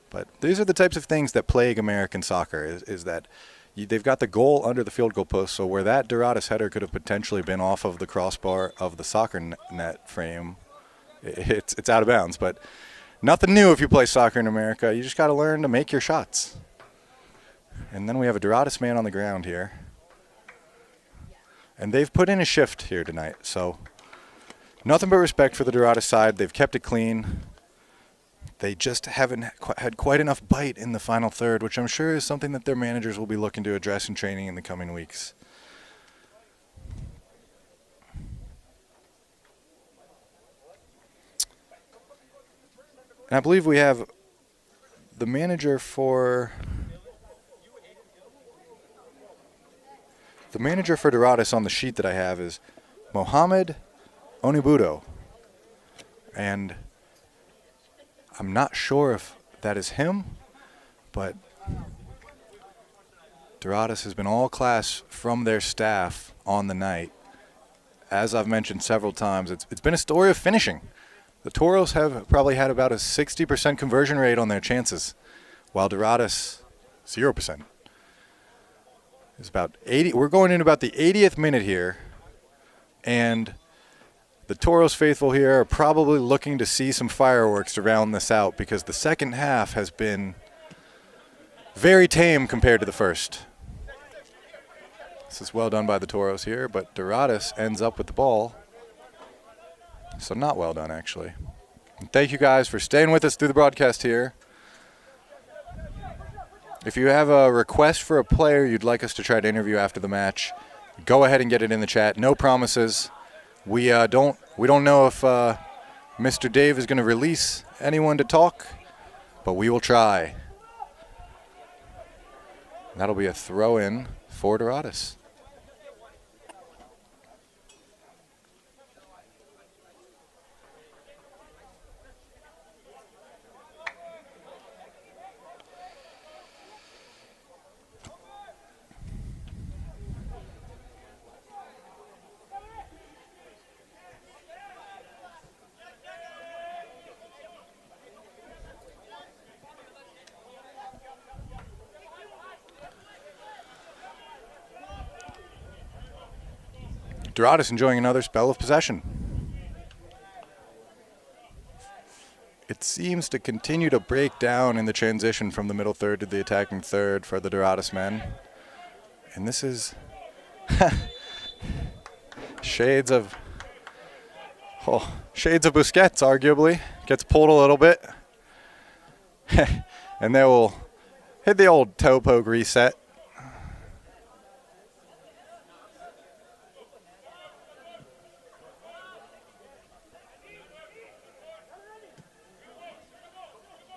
But these are the types of things that plague American soccer, is that they've got the goal under the field goal post, so where that Doradus header could have potentially been off of the crossbar of the soccer net frame, it's out of bounds. But nothing new if you play soccer in America. You just got to learn to make your shots. And then we have a Doradus man on the ground here. And they've put in a shift here tonight, so nothing but respect for the Doradus side. They've kept it clean. They just haven't had quite enough bite in the final third, which I'm sure is something that their managers will be looking to address in training in the coming weeks. And I believe we have the manager for Doradus on the sheet that I have is Mohamed Onibudo. And I'm not sure if that is him, but Doradus has been all class from their staff on the night. As I've mentioned several times, it's been a story of finishing. The Toros have probably had about a 60% conversion rate on their chances, while Doradus, 0%. It's about 80. We're going in about the 80th minute here, and the Toros faithful here are probably looking to see some fireworks to round this out, because the second half has been very tame compared to the first. This is well done by the Toros here, but Doradus ends up with the ball. So not well done, actually. And thank you guys for staying with us through the broadcast here. If you have a request for a player you'd like us to try to interview after the match, go ahead and get it in the chat. No promises. We don't know if Mr. Dave is going to release anyone to talk, but we will try. That'll be a throw-in for Doradus. Doradus enjoying another spell of possession. It seems to continue to break down in the transition from the middle third to the attacking third for the Doradus men. And this is shades of Busquets, arguably. Gets pulled a little bit. And they will hit the old toe poke reset.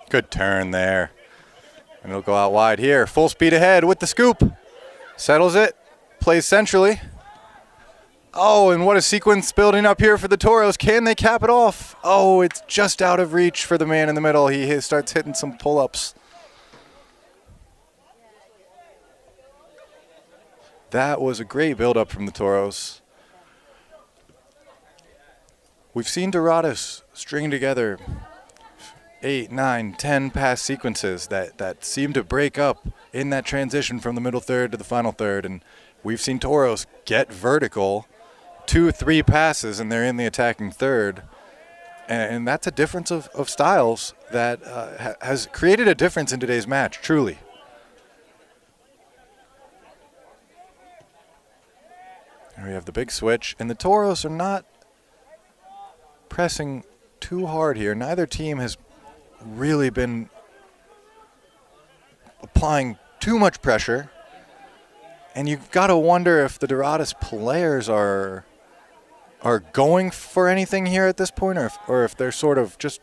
Good turn there. And it'll go out wide here. Full speed ahead with the scoop. Settles it. Plays centrally. Oh, and what a sequence building up here for the Toros. Can they cap it off? Oh, it's just out of reach for the man in the middle. He starts hitting some pull-ups. That was a great build-up from the Toros. We've seen Doradus string together 8, 9, 10 pass sequences that seem to break up in that transition from the middle third to the final third. And we've seen Toros get vertical 2, 3 passes, and they're in the attacking third. And that's a difference of styles that has created a difference in today's match, truly. And we have the big switch, and the Toros are not pressing too hard here. Neither team has really been applying too much pressure. And you've got to wonder if the Doradus players are going for anything here at this point, or if they're sort of just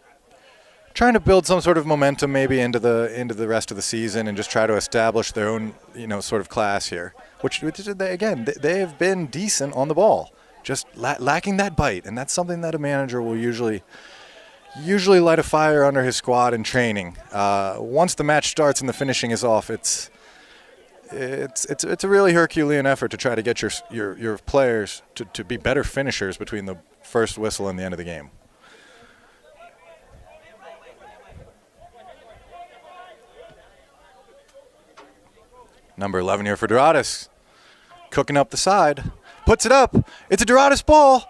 trying to build some sort of momentum maybe into the rest of the season and just try to establish their own, sort of class here. Which they have been decent on the ball, just lacking that bite, and that's something that a manager will usually light a fire under his squad in training. Once the match starts and the finishing is off, it's a really Herculean effort to try to get your players to be better finishers between the first whistle and the end of the game. Number 11 here for Doradus. Cooking up the side. Puts it up. It's a Doradus ball.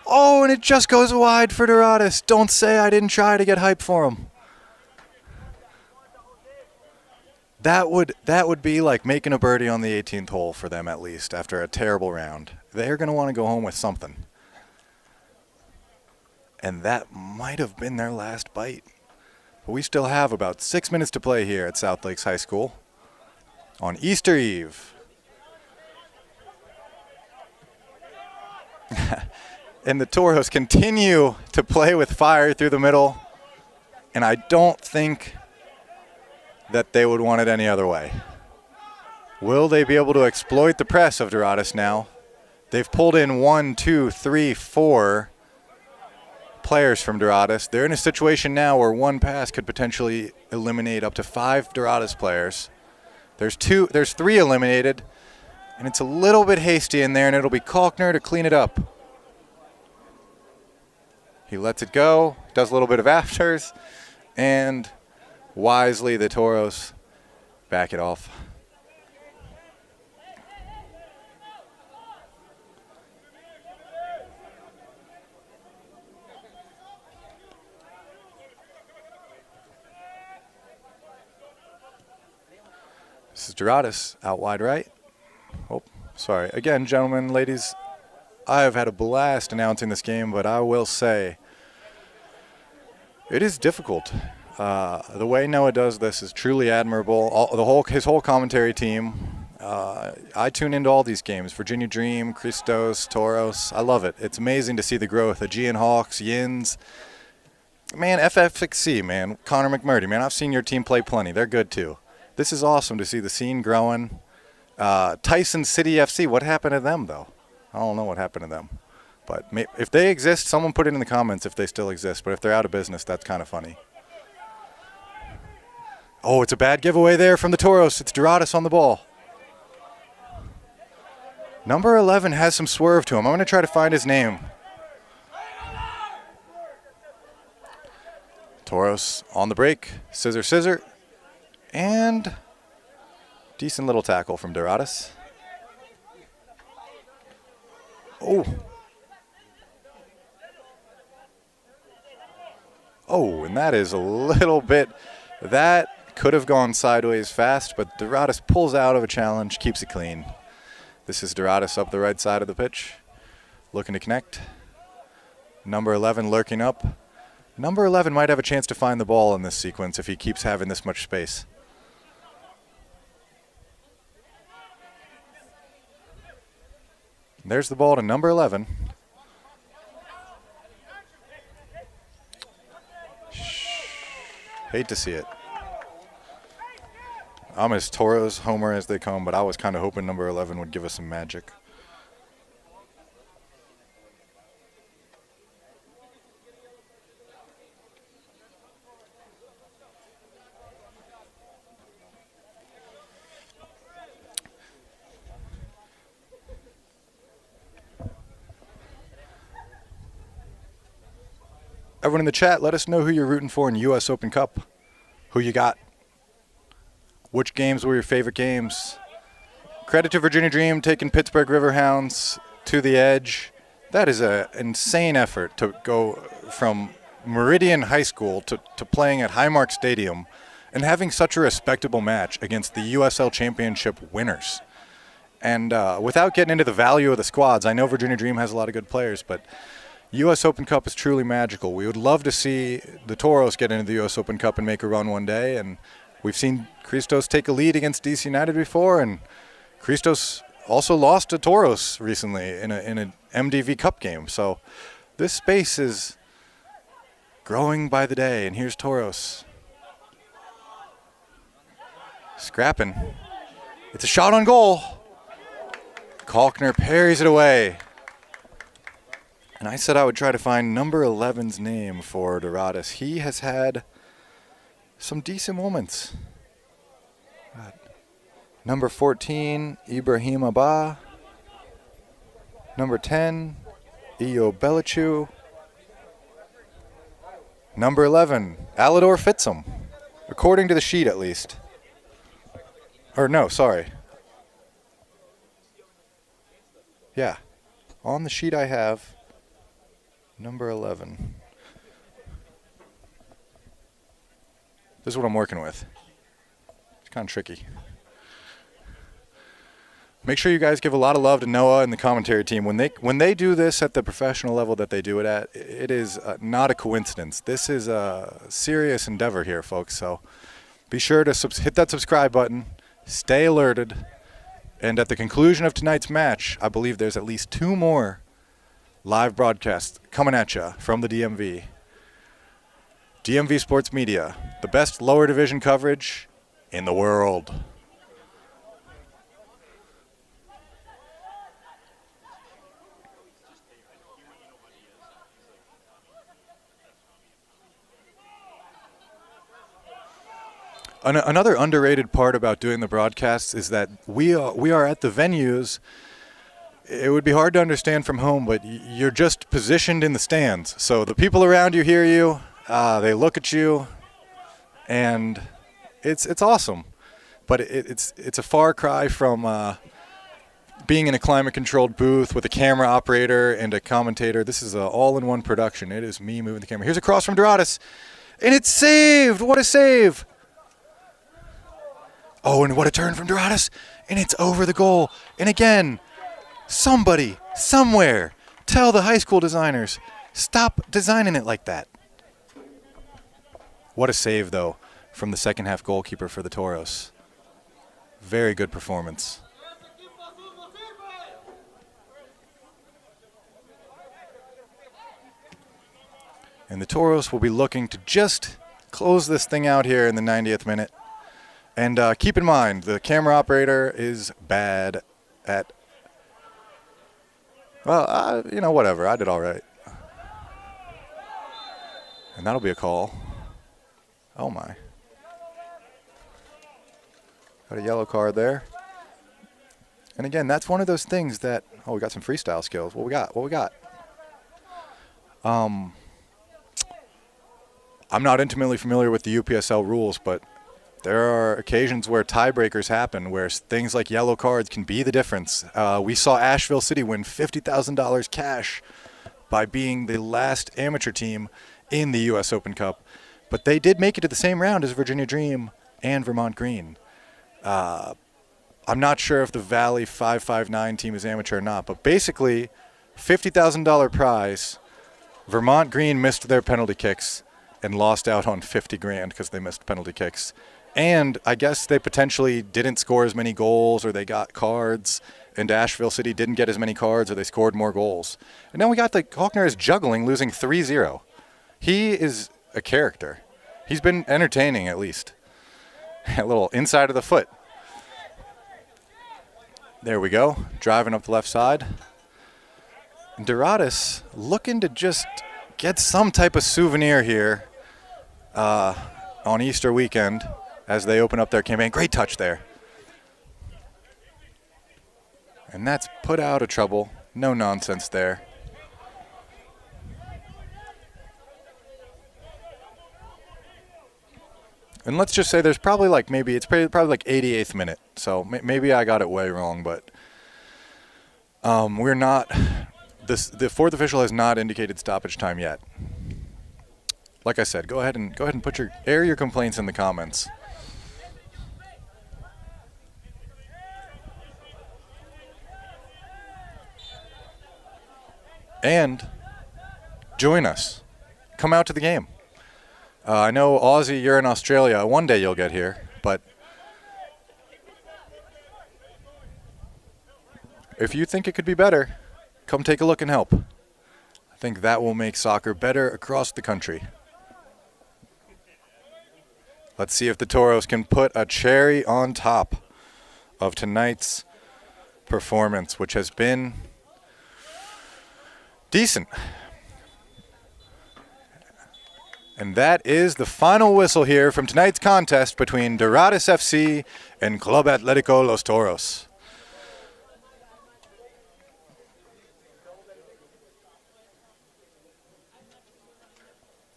Oh, and it just goes wide for Doradus. Don't say I didn't try to get hype for him. That would be like making a birdie on the 18th hole for them, at least, after a terrible round. They're going to want to go home with something. And that might have been their last bite. But we still have about 6 minutes to play here at South Lakes High School on Easter Eve. And the Toros continue to play with fire through the middle. And I don't think that they would want it any other way. Will they be able to exploit the press of Doradus now? They've pulled in 1, 2, 3, 4 players from Doradus. They're in a situation now where one pass could potentially eliminate up to 5 Doradus players. There's 3 eliminated, and it's a little bit hasty in there, and it'll be Kalkner to clean it up. He lets it go, does a little bit of afters, and wisely the Toros back it off. This is Doradus out wide right. Oh, sorry. Again, gentlemen, ladies, I have had a blast announcing this game, but I will say it is difficult. The way Noah does this is truly admirable. His whole commentary team. I tune into all these games. Virginia Dream, Christos, Toros. I love it. It's amazing to see the growth. Aegean Hawks, Yins. Man, FFXC, man. Connor McMurdy, man. I've seen your team play plenty. They're good too. This is awesome to see the scene growing. Tyson City FC, what happened to them, though? I don't know what happened to them. But if they exist, someone put it in the comments if they still exist. But if they're out of business, that's kind of funny. Oh, it's a bad giveaway there from the Toros. It's Doradus on the ball. Number 11 has some swerve to him. I'm going to try to find his name. Toros on the break. Scissor, scissor. And decent little tackle from Doradus. Oh. Oh, and that is a little bit, that could have gone sideways fast, but Doradus pulls out of a challenge, keeps it clean. This is Doradus up the right side of the pitch, looking to connect. Number 11 lurking up. Number 11 might have a chance to find the ball in this sequence if he keeps having this much space. There's the ball to number 11. Hate to see it. I'm as Toros homer as they come, but I was kind of hoping number 11 would give us some magic. Everyone in the chat, let us know who you're rooting for in U.S. Open Cup. Who you got? Which games were your favorite games? Credit to Virginia Dream taking Pittsburgh Riverhounds to the edge. That is an insane effort to go from Meridian High School to playing at Highmark Stadium and having such a respectable match against the USL Championship winners. And without getting into the value of the squads, I know Virginia Dream has a lot of good players, but U.S. Open Cup is truly magical. We would love to see the Toros get into the U.S. Open Cup and make a run one day. And we've seen Christos take a lead against DC United before, and Christos also lost to Toros recently in an MDV Cup game. So this space is growing by the day. And here's Toros. Scrapping. It's a shot on goal. Kalkner parries it away. And I said I would try to find number 11's name for Doradus. He has had some decent moments. Number 14, Ibrahim Abba. Number 10, Iyo Belichu. Number 11, Alador Fitzum, according to the sheet at least. Or no, sorry. Yeah, on the sheet I have number 11. This is what I'm working with. It's kind of tricky. Make sure you guys give a lot of love to Noah and the commentary team. When they do this at the professional level that they do it at, it is not a coincidence. This is a serious endeavor here, folks. So be sure to hit that subscribe button, stay alerted, and at the conclusion of tonight's match, I believe there's at least 2 more live broadcasts coming at you from the DMV. DMV Sports Media, the best lower division coverage in the world. Another underrated part about doing the broadcasts is that we are at the venues. It would be hard to understand from home, but you're just positioned in the stands. So the people around you hear you, they look at you, and it's awesome. But it's a far cry from being in a climate-controlled booth with a camera operator and a commentator. This is an all-in-one production. It is me moving the camera. Here's a cross from Doradus, and it's saved. What a save! Oh, and what a turn from Doradus, and it's over the goal. And again, somebody, somewhere, tell the high school designers, stop designing it like that. What a save, though, from the second half goalkeeper for the Toros. Very good performance. And the Toros will be looking to just close this thing out here in the 90th minute. And keep in mind, the camera operator is bad at, well, whatever. I did all right. And that'll be a call. Oh, my. Got a yellow card there. And again, that's one of those things that, oh, we got some freestyle skills. What we got? I'm not intimately familiar with the UPSL rules, but there are occasions where tiebreakers happen, where things like yellow cards can be the difference. We saw Asheville City win $50,000 cash by being the last amateur team in the U.S. Open Cup. But they did make it to the same round as Virginia Dream and Vermont Green. I'm not sure if the Valley 559 team is amateur or not, but basically $50,000 prize. Vermont Green missed their penalty kicks and lost out on $50,000 because they missed penalty kicks. And I guess they potentially didn't score as many goals, or they got cards, and Asheville City didn't get as many cards, or they scored more goals. And then we got the Kalkner is juggling, losing 3-0. He is a character. He's been entertaining, at least. A little inside of the foot. There we go, driving up the left side. And Doradus looking to just get some type of souvenir here on Easter weekend as they open up their campaign. Great touch there. And that's put out of trouble. No nonsense there. And let's just say there's probably like it's probably like 88th minute. So maybe I got it way wrong, but we're not. The fourth official has not indicated stoppage time yet. Like I said, go ahead and air your complaints in the comments. And join us. Come out to the game. I know, Aussie, you're in Australia. One day you'll get here, but if you think it could be better, come take a look and help. I think that will make soccer better across the country. Let's see if the Toros can put a cherry on top of tonight's performance, which has been decent. And that is the final whistle here from tonight's contest between Doradus FC and Club Atlético Los Toros.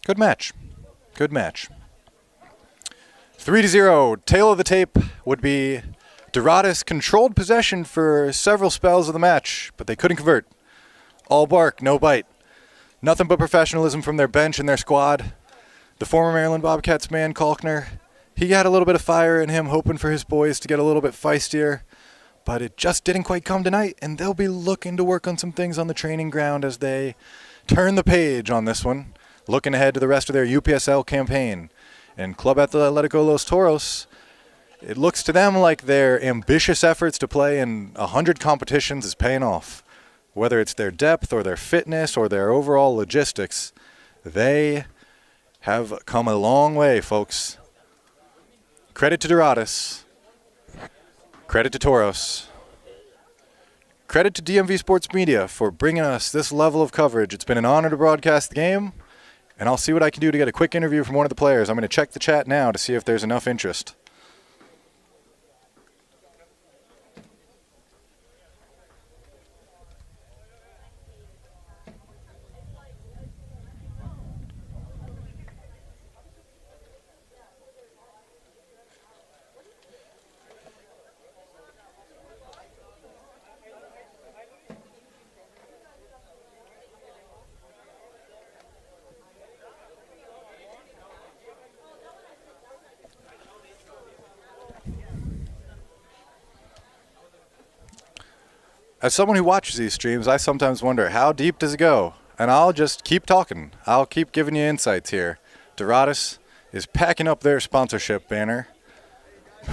Good match. Good match. 3-0. Tail of the tape would be Doradus controlled possession for several spells of the match, but they couldn't convert. All bark, no bite. Nothing but professionalism from their bench and their squad. The former Maryland Bobcats man, Kalkner, he had a little bit of fire in him, hoping for his boys to get a little bit feistier, but it just didn't quite come tonight, and they'll be looking to work on some things on the training ground as they turn the page on this one, looking ahead to the rest of their UPSL campaign. And Club Atlético Los Toros, it looks to them like their ambitious efforts to play in 100 competitions is paying off. Whether it's their depth or their fitness or their overall logistics, they have come a long way, folks. Credit to Doradus. Credit to Toros. Credit to DMV Sports Media for bringing us this level of coverage. It's been an honor to broadcast the game, and I'll see what I can do to get a quick interview from one of the players. I'm going to check the chat now to see if there's enough interest. As someone who watches these streams, I sometimes wonder, how deep does it go? And I'll just keep talking. I'll keep giving you insights here. Doradus is packing up their sponsorship banner.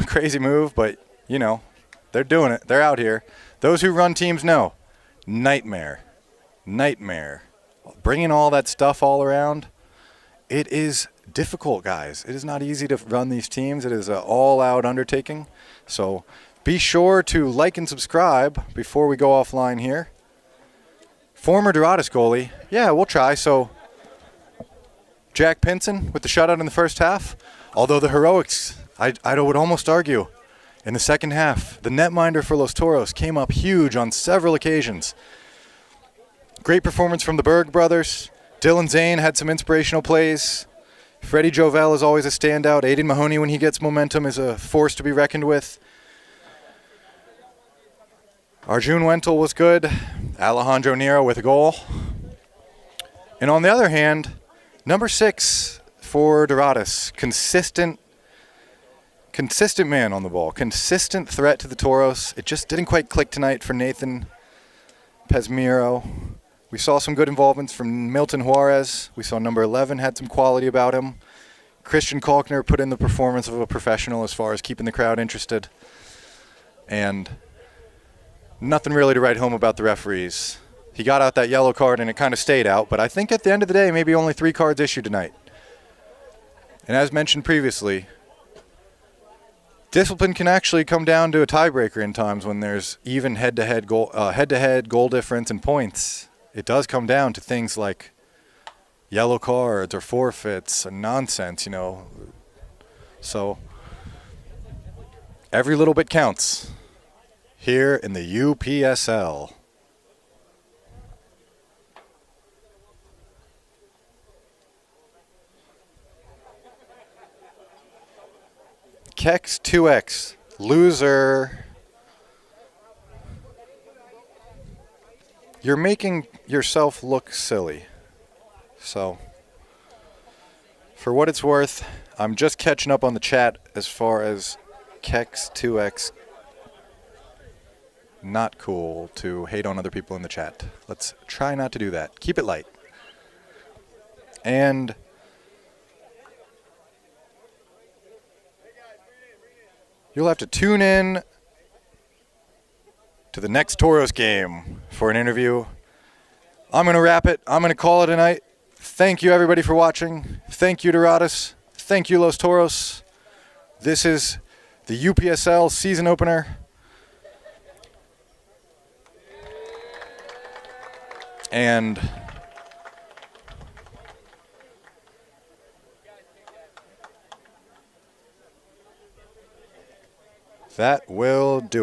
Crazy move, but, you know, they're doing it. They're out here. Those who run teams know. Nightmare. Nightmare. Bringing all that stuff all around, it is difficult, guys. It is not easy to run these teams. It is an all-out undertaking. So be sure to like and subscribe before we go offline here. Former Doradus goalie. Yeah, we'll try. So Jack Pinson with the shutout in the first half. Although the heroics, I would almost argue, in the second half, the netminder for Los Toros came up huge on several occasions. Great performance from the Berg brothers. Dylan Zane had some inspirational plays. Freddie Jovel is always a standout. Aiden Mahoney, when he gets momentum, is a force to be reckoned with. Arjun Wentel was good. Alejandro Nero with a goal. And on the other hand, number 6 for Doradus, consistent man on the ball, consistent threat to the Toros. It just didn't quite click tonight for Nathan Pesmiro. We saw some good involvements from Milton Juarez. We saw number 11 had some quality about him. Christian Kalkner put in the performance of a professional as far as keeping the crowd interested. And nothing really to write home about the referees. He got out that yellow card and it kind of stayed out, but I think at the end of the day, maybe only 3 cards issued tonight. And as mentioned previously, discipline can actually come down to a tiebreaker in times when there's even head-to-head goal difference and points. It does come down to things like yellow cards or forfeits and nonsense, you know. So every little bit counts here in the UPSL. Kex 2X, loser. You're making yourself look silly. So, for what it's worth, I'm just catching up on the chat as far as Kex 2X. Not cool to hate on other people in the chat. Let's try not to do that. Keep it light. And you'll have to tune in to the next Toros game for an interview. I'm going to wrap it. I'm going to call it a night. Thank you, everybody, for watching. Thank you, Doradus. Thank you, Los Toros. This is the UPSL season opener. And that will do it.